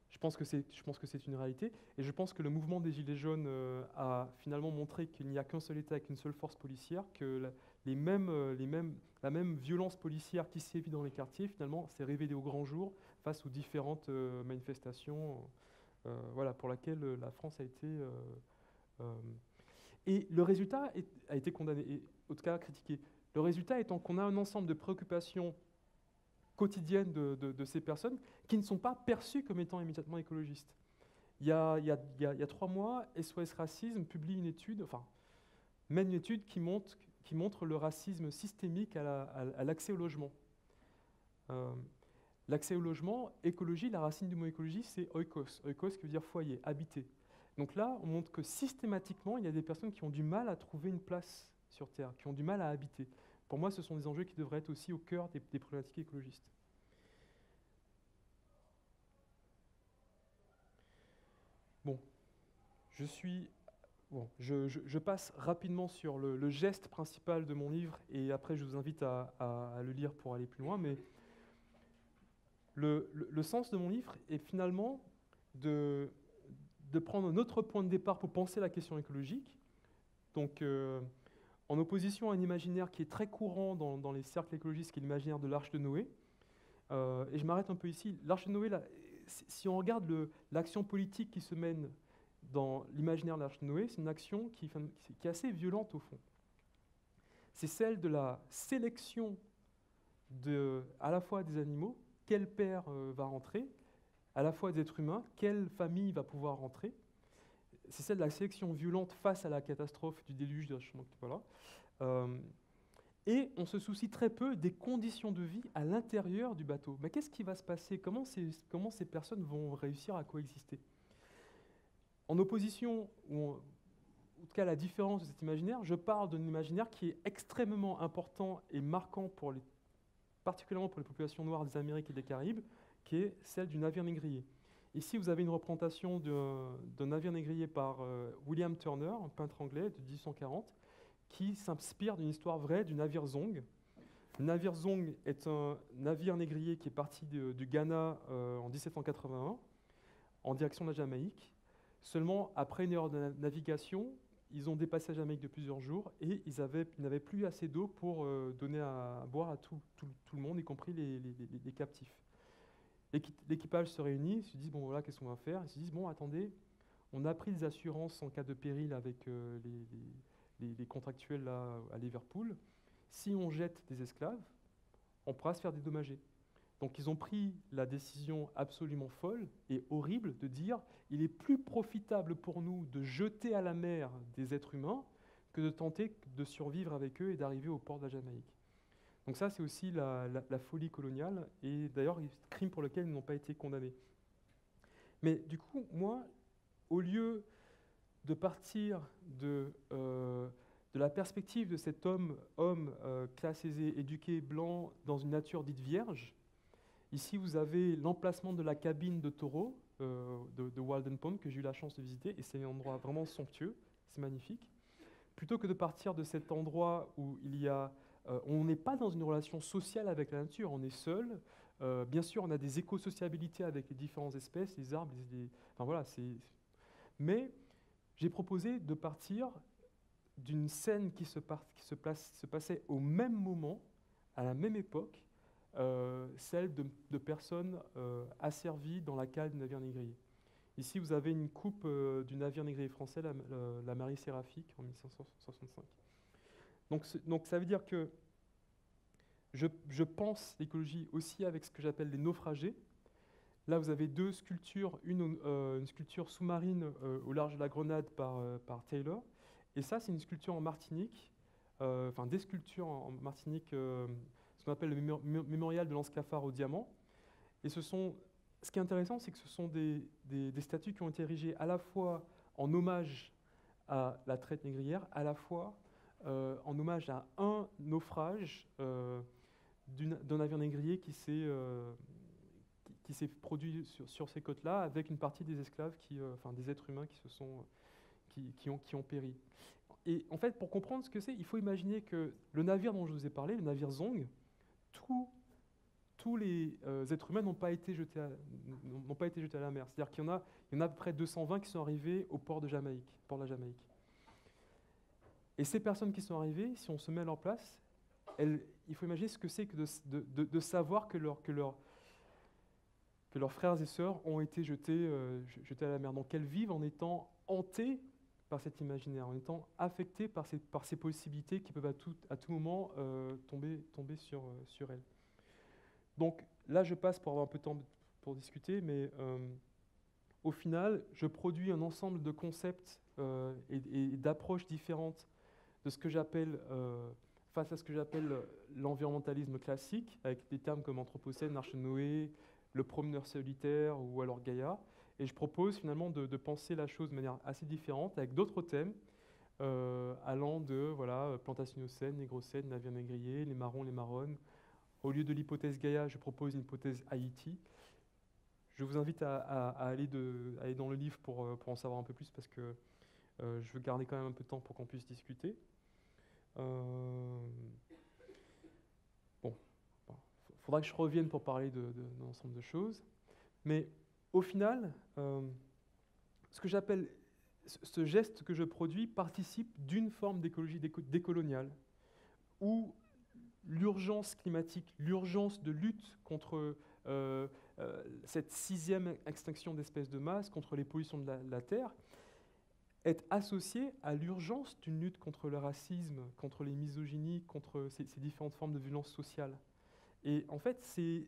Je pense que c'est une réalité. Et je pense que le mouvement des Gilets jaunes a finalement montré qu'il n'y a qu'un seul État avec une seule force policière, que la même violence policière qui sévit dans les quartiers, finalement, s'est révélée au grand jour face aux différentes manifestations voilà, pour lesquelles la France a été... et le résultat a été condamné, et en tout cas critiqué. Le résultat étant qu'on a un ensemble de préoccupations quotidiennes de ces personnes qui ne sont pas perçues comme étant immédiatement écologistes. Il y a 3 mois, SOS Racisme publie une étude, mène une étude qui montre le racisme systémique à l'accès au logement. L'accès au logement, écologie, la racine du mot écologie, c'est oikos. Oikos qui veut dire foyer, habiter. Donc là, on montre que systématiquement, il y a des personnes qui ont du mal à trouver une place sur Terre, qui ont du mal à habiter. Pour moi, ce sont des enjeux qui devraient être aussi au cœur des problématiques écologistes. Bon, je passe rapidement sur le geste principal de mon livre, et après je vous invite à le lire pour aller plus loin, mais le sens de mon livre est finalement de prendre un autre point de départ pour penser la question écologique, donc en opposition à un imaginaire qui est très courant dans les cercles écologistes, qui est l'imaginaire de l'Arche de Noé. Et je m'arrête un peu ici. L'Arche de Noé, si on regarde l'action politique qui se mène dans l'imaginaire de l'Arche de Noé, c'est une action qui est assez violente au fond. C'est celle de la sélection à la fois des animaux, quel père va rentrer, à la fois des êtres humains, quelle famille va pouvoir rentrer. C'est celle de la sélection violente face à la catastrophe du déluge, voilà. Et on se soucie très peu des conditions de vie à l'intérieur du bateau. Mais qu'est-ce qui va se passer? Comment ces personnes vont réussir à coexister? En opposition, en tout cas la différence de cet imaginaire, je parle d'un imaginaire qui est extrêmement important et marquant particulièrement pour les populations noires des Amériques et des Caraïbes, qui est celle du navire négrier. Ici, vous avez une représentation d'un navire négrier par William Turner, un peintre anglais de 1840, qui s'inspire d'une histoire vraie du navire Zong. Le navire Zong est un navire négrier qui est parti du Ghana en 1781 en direction de la Jamaïque. Seulement, après une heure de navigation, ils ont dépassé la Jamaïque de plusieurs jours et ils n'avaient plus assez d'eau pour donner à boire à tout le monde, y compris les captifs. L'équipage se réunit, ils se disent, bon voilà, qu'est-ce qu'on va faire? Ils se disent, bon attendez, on a pris des assurances en cas de péril avec les contractuels là, à Liverpool. Si on jette des esclaves, on pourra se faire dédommager. Donc ils ont pris la décision absolument folle et horrible de dire, il est plus profitable pour nous de jeter à la mer des êtres humains que de tenter de survivre avec eux et d'arriver au port de la Jamaïque. Donc ça, c'est aussi la folie coloniale, et d'ailleurs, crime pour lequel ils n'ont pas été condamnés. Mais du coup, moi, au lieu de partir de la perspective de cet homme classe aisée, éduqué, blanc, dans une nature dite vierge, ici, vous avez l'emplacement de la cabine de taureau de Walden Pond, que j'ai eu la chance de visiter, et c'est un endroit vraiment somptueux, c'est magnifique. Plutôt que de partir de cet endroit où on n'est pas dans une relation sociale avec la nature, on est seul. Bien sûr, on a des éco-sociabilités avec les différentes espèces, les arbres, enfin voilà. Mais j'ai proposé de partir d'une scène qui se passait au même moment, à la même époque, celle de personnes asservies dans la cale du navire négrier. Ici, vous avez une coupe du navire négrier français, la Marie Séraphique, en 1565. Donc ça veut dire que je pense l'écologie aussi avec ce que j'appelle les naufragés. Là, vous avez deux sculptures, une sculpture sous-marine au large de la Grenade par Taylor, et ça, c'est une sculpture en Martinique, enfin des sculptures en Martinique, ce qu'on appelle le mémorial de l'Anse-Cafard au diamant. Et ce qui est intéressant, c'est que ce sont des statues qui ont été érigées à la fois en hommage à la traite négrière, à la fois en hommage à un naufrage d'un navire négrier qui s'est produit sur ces côtes-là, avec une partie des esclaves, enfin des êtres humains qui ont péri. Et en fait, pour comprendre ce que c'est, il faut imaginer que le navire dont je vous ai parlé, le navire Zong, tous les êtres humains n'ont pas été jetés à la mer. C'est-à-dire qu'il y en a à peu près 220 qui sont arrivés au port de la Jamaïque. Et ces personnes qui sont arrivées, si on se met à leur place, il faut imaginer ce que c'est que de savoir que leurs frères et sœurs ont été jetés à la mer. Donc elles vivent en étant hantées par cet imaginaire, en étant affectées par ces possibilités qui peuvent à tout moment tomber sur elles. Donc là, je passe pour avoir un peu de temps pour discuter, mais au final, je produis un ensemble de concepts et d'approches différentes de ce que j'appelle, face à ce que j'appelle l'environnementalisme classique, avec des termes comme Anthropocène, Arche de Noé, le promeneur solitaire ou alors Gaïa. Et je propose finalement de penser la chose de manière assez différente, avec d'autres thèmes, allant de Plantationocène, Négrocène, navire négrier, les marrons, les marronnes. Au lieu de l'hypothèse Gaïa, je propose une hypothèse Haïti. Je vous invite à aller dans le livre pour en savoir un peu plus, parce que je veux garder quand même un peu de temps pour qu'on puisse discuter. Faudra que je revienne pour parler d'un ensemble de choses. Mais au final, ce que j'appelle, ce geste que je produis participe d'une forme d'écologie décoloniale, où l'urgence climatique, l'urgence de lutte contre cette 6e extinction d'espèces de masse, contre les pollutions de la Terre, est associée à l'urgence d'une lutte contre le racisme, contre les misogynies, contre ces différentes formes de violence sociale. Et en fait, c'est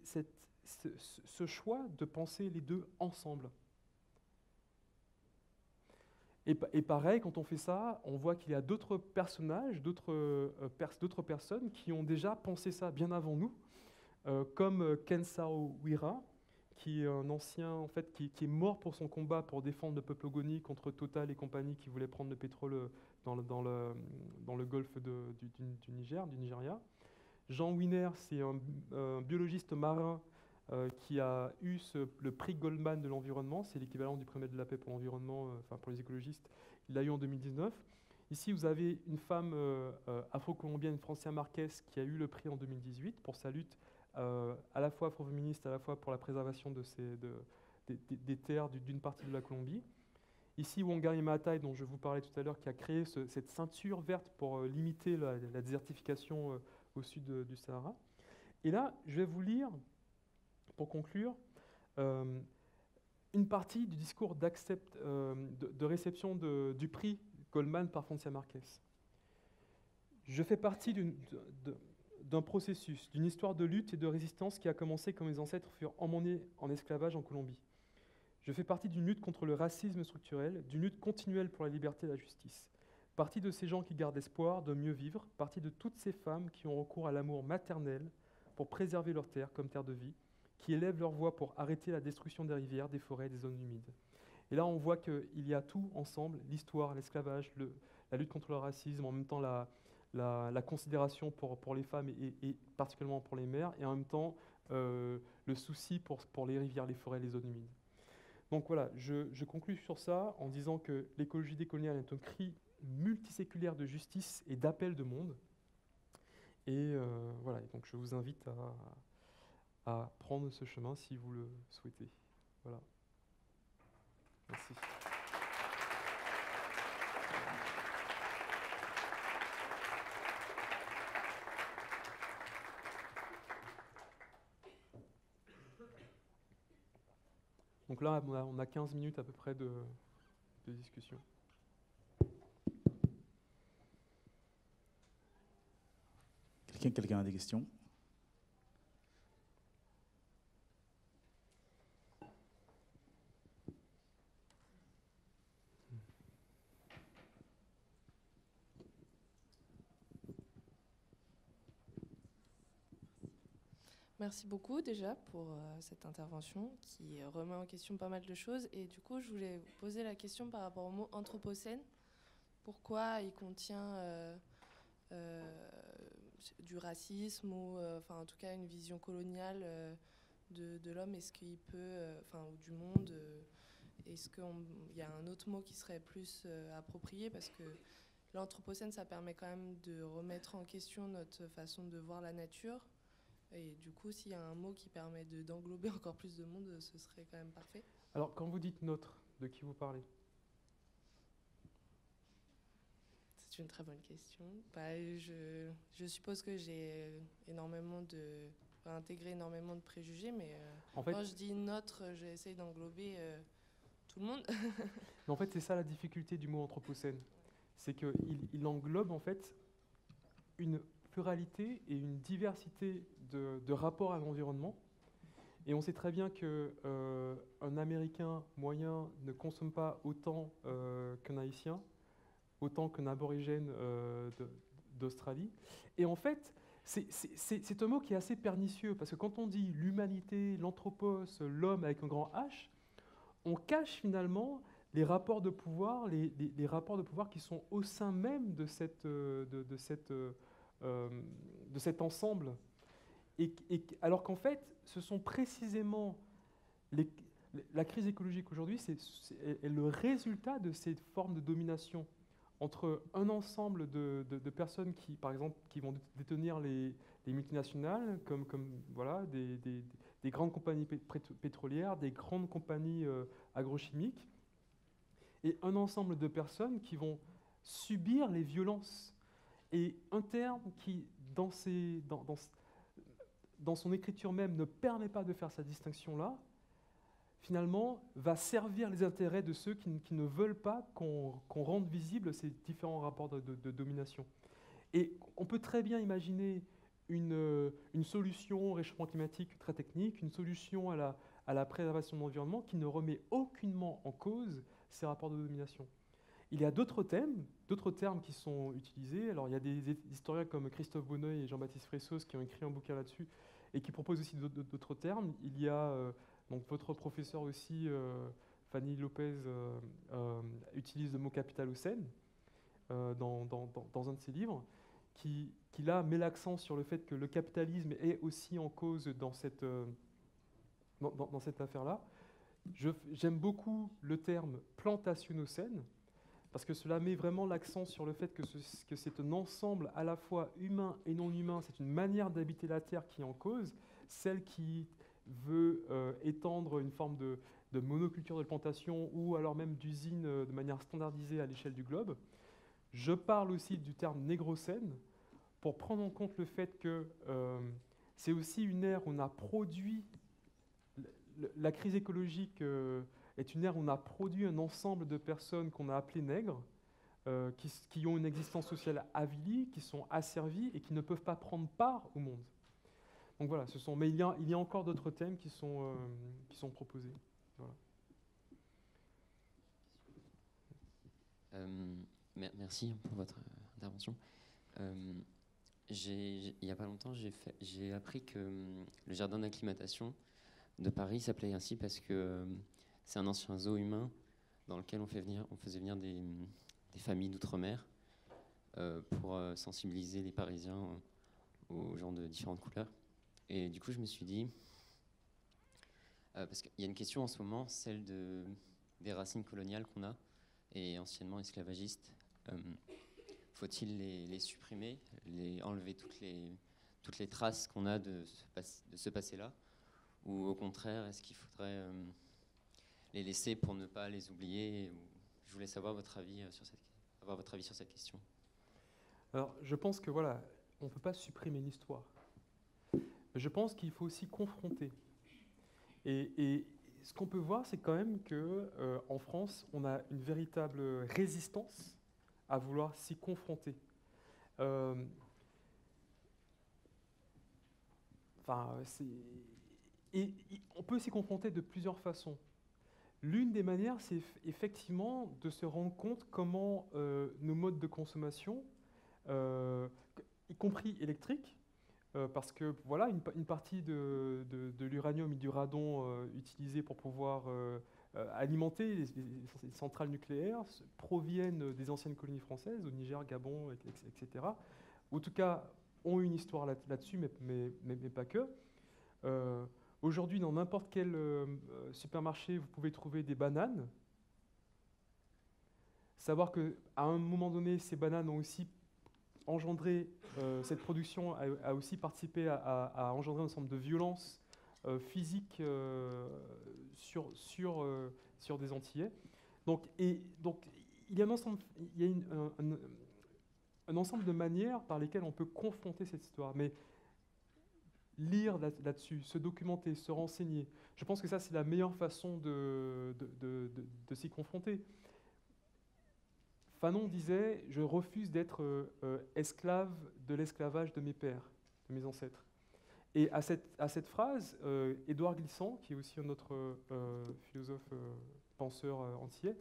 ce choix de penser les deux ensemble. Et pareil, quand on fait ça, on voit qu'il y a d'autres personnages, d'autres personnes qui ont déjà pensé ça bien avant nous, comme Ken Saro-Wiwa, qui est un ancien, en fait, qui est mort pour son combat pour défendre le peuple ogoni contre Total et compagnie qui voulaient prendre le pétrole dans le golfe du Nigeria. Jean Wiener, c'est un biologiste marin qui a eu le prix Goldman de l'environnement, c'est l'équivalent du prix Nobel de la paix pour l'environnement, enfin pour les écologistes, il l'a eu en 2019. Ici, vous avez une femme afro-colombienne, Francia Marquez, qui a eu le prix en 2018 pour sa lutte à la fois afro-féministe, à la fois pour la préservation des terres d'une partie de la Colombie. Ici, Wangari Maathai, dont je vous parlais tout à l'heure, qui a créé cette ceinture verte pour limiter la désertification au sud du Sahara. Et là, je vais vous lire, pour conclure, une partie du discours de réception du prix Goldman par Francia Marquez. Je fais partie d'un processus, d'une histoire de lutte et de résistance qui a commencé quand mes ancêtres furent emmenés en esclavage en Colombie. Je fais partie d'une lutte contre le racisme structurel, d'une lutte continuelle pour la liberté et la justice. Partie de ces gens qui gardent espoir de mieux vivre, partie de toutes ces femmes qui ont recours à l'amour maternel pour préserver leur terre comme terre de vie, qui élèvent leur voix pour arrêter la destruction des rivières, des forêts, des zones humides. Et là, on voit qu'il y a tout ensemble, l'histoire, l'esclavage, la lutte contre le racisme, en même temps la considération pour les femmes et particulièrement pour les mères, et en même temps le souci pour les rivières, les forêts, les zones humides. Donc voilà, je conclus sur ça en disant que l'écologie décoloniale est un cri multiséculaire de justice et d'appel de monde. Et voilà, donc je vous invite à prendre ce chemin si vous le souhaitez. Voilà. Merci. Donc là, on a 15 minutes à peu près de discussion. Quelqu'un a des questions? Merci beaucoup déjà pour cette intervention qui remet en question pas mal de choses. Et du coup, je voulais vous poser la question par rapport au mot anthropocène. Pourquoi il contient du racisme ou enfin, en tout cas une vision coloniale de l'homme? Est-ce qu'il peut, enfin, ou du monde, est-ce qu'il y a un autre mot qui serait plus approprié? Parce que l'anthropocène, ça permet quand même de remettre en question notre façon de voir la nature. Et du coup, s'il y a un mot qui permet d'englober encore plus de monde, ce serait quand même parfait. Alors, quand vous dites notre, de qui vous parlez? C'est une très bonne question. Bah, je suppose que j'ai intégré énormément de préjugés, mais en fait, quand je dis notre, j'essaye d'englober tout le monde. Mais en fait, c'est ça la difficulté du mot anthropocène. C'est qu'il englobe en fait une pluralité et une diversité de rapports à l'environnement. Et on sait très bien qu'un Américain moyen ne consomme pas autant qu'un Haïtien, autant qu'un aborigène d'Australie. Et en fait, c'est un mot qui est assez pernicieux, parce que quand on dit l'humanité, l'anthropos, l'homme avec un grand H, on cache finalement les rapports de pouvoir, les rapports de pouvoir qui sont au sein même de cet ensemble. Alors qu'en fait, ce sont précisément la crise écologique aujourd'hui, est le résultat de ces formes de domination entre un ensemble de personnes qui, par exemple, qui vont détenir les multinationales, comme voilà, des grandes compagnies pétrolières, des grandes compagnies agrochimiques, et un ensemble de personnes qui vont subir les violences. Et un terme qui, dans son écriture même, ne permet pas de faire cette distinction-là, finalement, va servir les intérêts de ceux qui ne veulent pas qu'on rende visibles ces différents rapports de domination. Et on peut très bien imaginer une solution au réchauffement climatique très technique, une solution à la préservation de l'environnement qui ne remet aucunement en cause ces rapports de domination. Il y a d'autres termes qui sont utilisés. Alors, il y a des historiens comme Christophe Bonneuil et Jean-Baptiste Fressos qui ont écrit un bouquin là-dessus et qui proposent aussi d'autres termes. Il y a donc votre professeur aussi, Fanny Lopez, utilise le mot capitalocène dans un de ses livres, qui là met l'accent sur le fait que le capitalisme est aussi en cause dans cette affaire-là. J'aime beaucoup le terme plantationocène, parce que cela met vraiment l'accent sur le fait que c'est un ensemble à la fois humain et non humain, c'est une manière d'habiter la Terre qui est en cause, celle qui veut étendre une forme de monoculture de plantation ou alors même d'usine de manière standardisée à l'échelle du globe. Je parle aussi du terme négrocène pour prendre en compte le fait que c'est aussi une ère où on a produit, la crise écologique est une ère où on a produit un ensemble de personnes qu'on a appelées nègres, qui ont une existence sociale avilie, qui sont asservies et qui ne peuvent pas prendre part au monde. Donc voilà, mais il y a encore d'autres thèmes qui sont proposés. Voilà. Merci pour votre intervention. Il n'y a pas longtemps, j'ai appris que le jardin d'acclimatation de Paris s'appelait ainsi parce que c'est un ancien zoo humain dans lequel on faisait venir des familles d'outre-mer pour sensibiliser les Parisiens aux gens de différentes couleurs. Et du coup, je me suis dit, parce qu'il y a une question en ce moment, celle des racines coloniales qu'on a, et anciennement esclavagistes. Faut-il les supprimer, enlever toutes les traces qu'on a de ce passé-là, ou au contraire, est-ce qu'il faudrait les laisser pour ne pas les oublier? Je voulais savoir avoir votre avis sur cette question. Alors, je pense que voilà, on ne peut pas supprimer l'histoire. Je pense qu'il faut aussi confronter. Et ce qu'on peut voir, c'est quand même qu'en France, on a une véritable résistance à vouloir s'y confronter. Et on peut s'y confronter de plusieurs façons. L'une des manières, c'est effectivement de se rendre compte comment nos modes de consommation, y compris électriques, parce que voilà, une partie de l'uranium et du radon utilisés pour pouvoir alimenter les centrales nucléaires proviennent des anciennes colonies françaises, au Niger, Gabon, etc. Ou en tout cas, ont une histoire là-dessus, mais pas que. Aujourd'hui, dans n'importe quel supermarché, vous pouvez trouver des bananes. Savoir qu'à un moment donné, ces bananes ont aussi engendré, cette production a aussi participé à engendrer un ensemble de violences physiques sur des Antillais. Donc, il y a un ensemble de manières par lesquelles on peut confronter cette histoire. Mais lire là-dessus, se documenter, se renseigner, je pense que ça, c'est la meilleure façon de s'y confronter. Fanon disait « Je refuse d'être esclave de l'esclavage de mes pères, de mes ancêtres ». Et à cette phrase, Édouard Glissant, qui est aussi un autre philosophe, penseur antillais,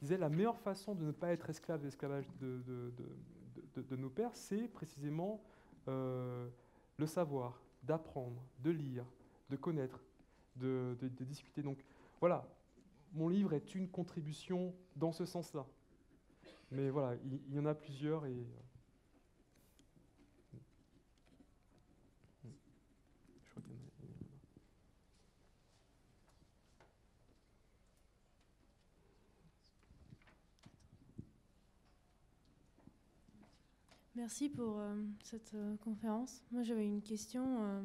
disait « La meilleure façon de ne pas être esclave de l'esclavage de nos pères, c'est précisément le savoir, d'apprendre, de lire, de connaître, de discuter. » Donc voilà, mon livre est une contribution dans ce sens-là. Mais voilà, il y en a plusieurs et... Je crois qu'il y en a... Merci pour cette conférence. Moi, j'avais une question.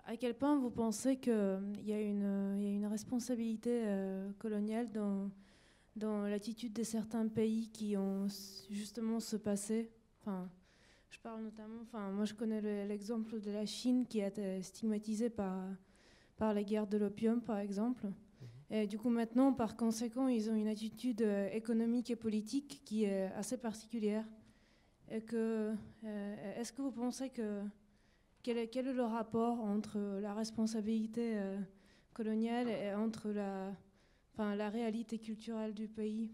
À quel point vous pensez qu'il y a une responsabilité coloniale dans l'attitude de certains pays qui ont justement ce passé? Enfin, je parle notamment, moi je connais l'exemple de la Chine qui a été stigmatisée par la guerre de l'opium, par exemple. Et du coup, maintenant, par conséquent, ils ont une attitude économique et politique qui est assez particulière. Et est-ce que vous pensez quel est le rapport entre la responsabilité coloniale et entre la réalité culturelle du pays?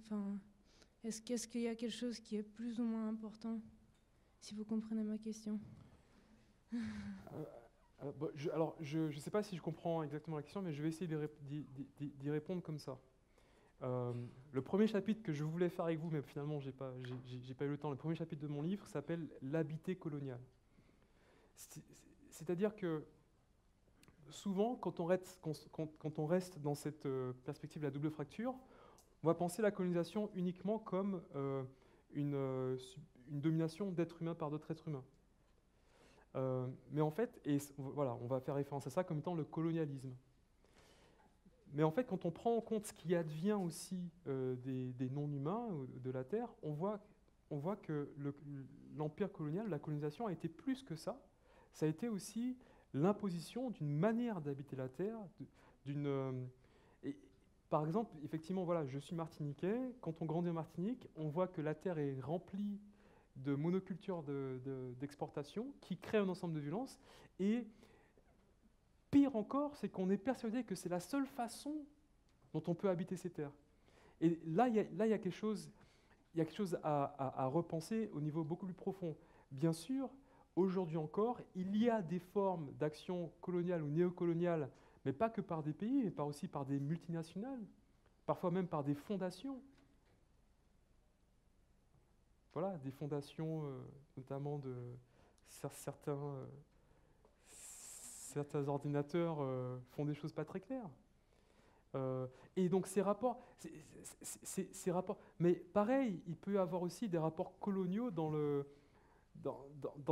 Est-ce qu'il y a quelque chose qui est plus ou moins important, si vous comprenez ma question? Je ne sais pas si je comprends exactement la question, mais je vais essayer d'y répondre comme ça. Le premier chapitre que je voulais faire avec vous, mais finalement j'ai pas eu le temps, le premier chapitre de mon livre s'appelle « L'habité colonial ». C'est-à-dire que souvent, quand on reste dans cette perspective de la double fracture, on va penser la colonisation uniquement comme une domination d'êtres humains par d'autres êtres humains. Mais en fait, voilà, on va faire référence à ça comme étant le colonialisme. Mais en fait, quand on prend en compte ce qui advient aussi des non-humains de la Terre, on voit que l'empire colonial, la colonisation a été plus que ça. Ça a été aussi l'imposition d'une manière d'habiter la Terre. Par exemple, effectivement, voilà, je suis martiniquais. Quand on grandit en Martinique, on voit que la Terre est remplie de monocultures d'exportation qui créent un ensemble de violences. Et pire encore, c'est qu'on est persuadé que c'est la seule façon dont on peut habiter ces terres. Et là, il y a quelque chose à repenser au niveau beaucoup plus profond. Bien sûr, aujourd'hui encore, il y a des formes d'action coloniale ou néocoloniale, mais pas que par des pays, mais aussi par des multinationales, parfois même par des fondations. Voilà, des fondations, notamment de certains ordinateurs font des choses pas très claires. Et donc ces rapports, mais pareil, il peut y avoir aussi des rapports coloniaux dans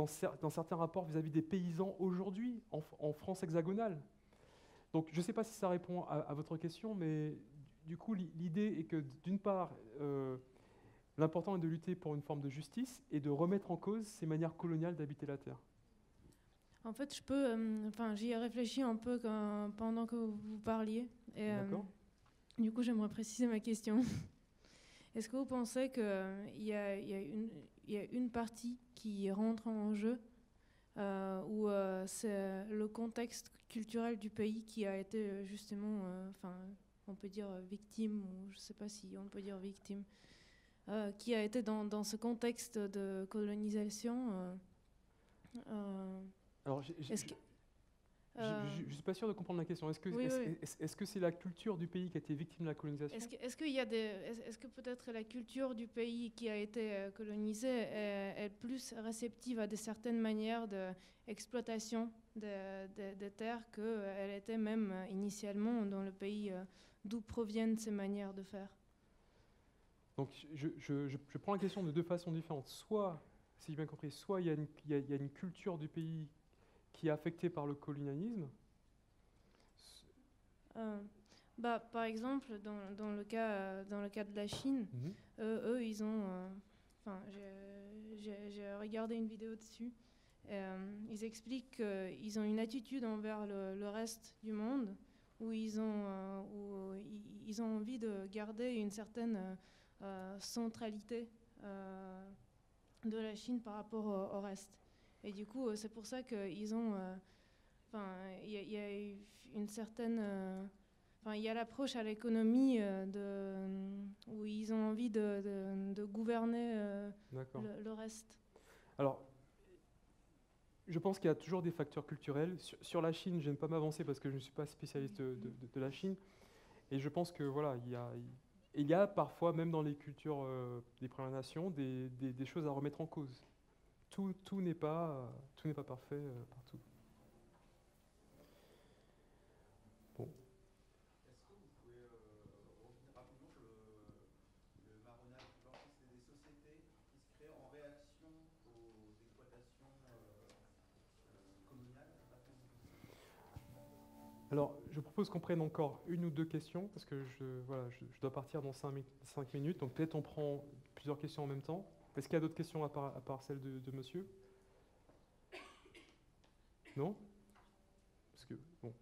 certains rapports vis-à-vis des paysans aujourd'hui, en France hexagonale. Donc je ne sais pas si ça répond à votre question, mais du coup l'idée est que d'une part, l'important est de lutter pour une forme de justice et de remettre en cause ces manières coloniales d'habiter la Terre. En fait, j'y ai réfléchi un peu pendant que vous parliez. D'accord. Du coup, j'aimerais préciser ma question. Est-ce que vous pensez qu'il y a une partie qui rentre en jeu où c'est le contexte culturel du pays qui a été justement, on peut dire victime, ou je ne sais pas si on peut dire victime, qui a été dans ce contexte de colonisation Alors, je ne suis pas sûr de comprendre la question. Est-ce que c'est la culture du pays qui a été victime de la colonisation? Est-ce que peut-être la culture du pays qui a été colonisé est plus réceptive à de certaines manières d'exploitation des terres qu'elle était même initialement dans le pays d'où proviennent ces manières de faire? Donc, je prends la question de deux façons différentes. Soit, si j'ai bien compris, soit il y a une culture du pays qui est affectée par le colonialisme. Par exemple, dans le cas de la Chine, eux, ils ont... j'ai regardé une vidéo dessus. Ils expliquent qu'ils ont une attitude envers le reste du monde où ils ont envie de garder une certaine centralité de la Chine par rapport au reste. Et du coup, c'est pour ça qu'ils ont... il y a une certaine... il y a l'approche à l'économie où ils ont envie de gouverner le reste. Alors, je pense qu'il y a toujours des facteurs culturels. Sur la Chine, je n'aime pas m'avancer parce que je ne suis pas spécialiste de la Chine. Et je pense que voilà, il y a parfois, même dans les cultures des Premières Nations, des choses à remettre en cause. Tout n'est pas parfait partout. Bon. Est-ce que vous pouvez revenir rapidement sur le marronnage? C'est des sociétés qui se créent en réaction aux exploitations coloniales? Alors, je propose qu'on prenne encore une ou deux questions, parce que je dois partir dans 5 minutes, donc peut-être on prend plusieurs questions en même temps. Est-ce qu'il y a d'autres questions à part celle de monsieur? Non? Parce que, bon.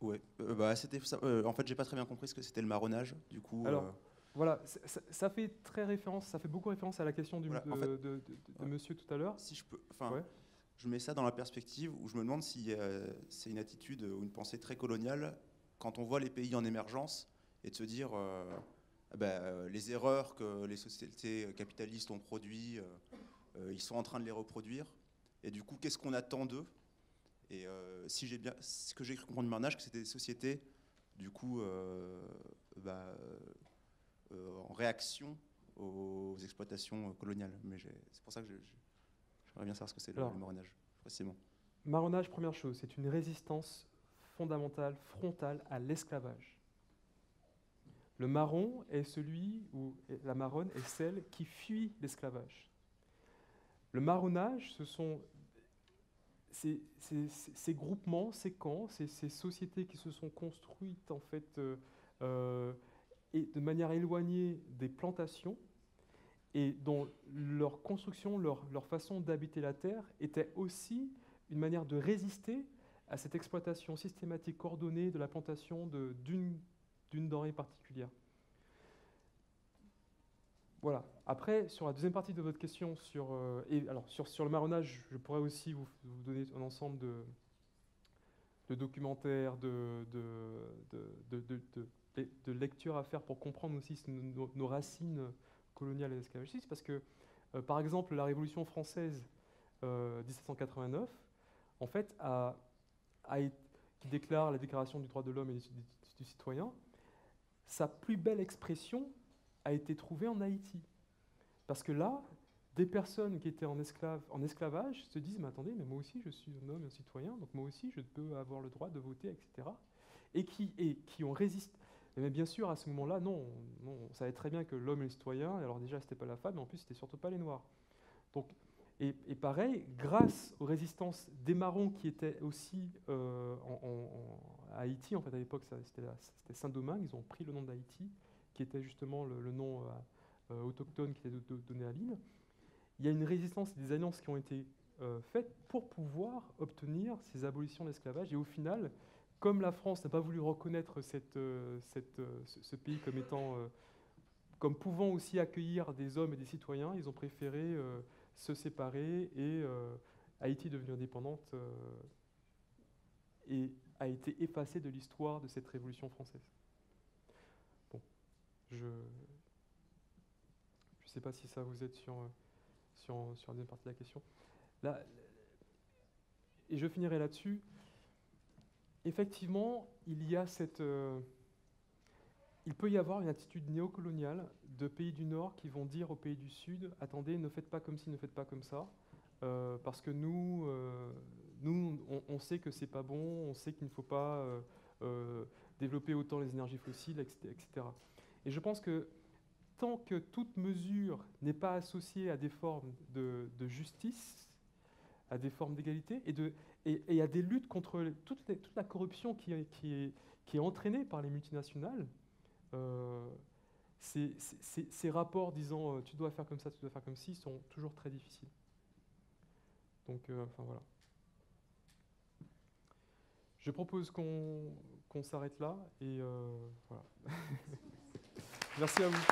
Ouais, c'était ça. En fait, j'ai pas très bien compris ce que c'était le marronnage. Du coup, Alors, voilà, ça fait beaucoup référence à la question Voilà, en fait, de monsieur tout à l'heure. Si je peux, enfin, Ouais. je mets ça dans la perspective où je me demande si c'est une attitude ou une pensée très coloniale quand on voit les pays en émergence et de se dire les erreurs que les sociétés capitalistes ont produites, ils sont en train de les reproduire. Et du coup, qu'est-ce qu'on attend d'eux? Et si j'ai bien, ce que j'ai cru comprendre du Marnage, que c'était des sociétés, du coup, en réaction aux exploitations coloniales. Mais c'est pour ça que j'aimerais bien savoir ce que c'est le marronnage, précisément. Marronnage, première chose, c'est une résistance fondamentale, frontale à l'esclavage. Le marron est celui, ou la marronne est celle qui fuit l'esclavage. Le marronnage, ce sont ces groupements, ces camps, ces sociétés qui se sont construites en fait et de manière éloignée des plantations et dont leur construction, leur façon d'habiter la terre était aussi une manière de résister à cette exploitation systématique coordonnée de la plantation d'une denrée particulière. Voilà. Après, sur la deuxième partie de votre question, sur le marronnage, je pourrais aussi vous donner un ensemble de documentaires, de lectures à faire pour comprendre aussi nos racines coloniales et esclavagistes, parce que, par exemple, la Révolution française 1789, en fait, qui déclare la Déclaration du droit de l'homme et du citoyen, sa plus belle expression a été trouvée en Haïti. Parce que là, des personnes qui étaient en esclavage se disent « Mais attendez, mais moi aussi je suis un homme et un citoyen, donc moi aussi je peux avoir le droit de voter, etc. » Et qui ont résisté. Mais bien sûr, à ce moment-là, non, on savait très bien que l'homme et le citoyen, alors déjà c'était pas la femme, mais en plus c'était surtout pas les Noirs. Donc, et pareil, grâce aux résistances des Marrons qui étaient aussi à Haïti, en fait à l'époque c'était Saint-Domingue, ils ont pris le nom d'Haïti, qui était justement le nom autochtone qui était donné à l'île. Il y a une résistance et des alliances qui ont été faites pour pouvoir obtenir ces abolitions de l'esclavage. Et au final, comme la France n'a pas voulu reconnaître ce pays comme étant, comme pouvant aussi accueillir des hommes et des citoyens, ils ont préféré se séparer et Haïti est devenue indépendante et a été effacée de l'histoire de cette révolution française. Bon, je ne sais pas si ça vous aide sur la deuxième partie de la question. Là, et je finirai là-dessus. Effectivement, il peut y avoir une attitude néocoloniale de pays du Nord qui vont dire aux pays du Sud « Attendez, ne faites pas comme ci, ne faites pas comme ça, parce que nous, on sait que c'est pas bon, on sait qu'il ne faut pas développer autant les énergies fossiles, etc. » Et je pense que tant que toute mesure n'est pas associée à des formes de justice, à des formes d'égalité et à des luttes contre toute la corruption qui est entraînée par les multinationales, ces rapports disant tu dois faire comme ça, tu dois faire comme ci, sont toujours très difficiles. Donc, enfin voilà. Je propose qu'on s'arrête là et voilà. Merci à vous.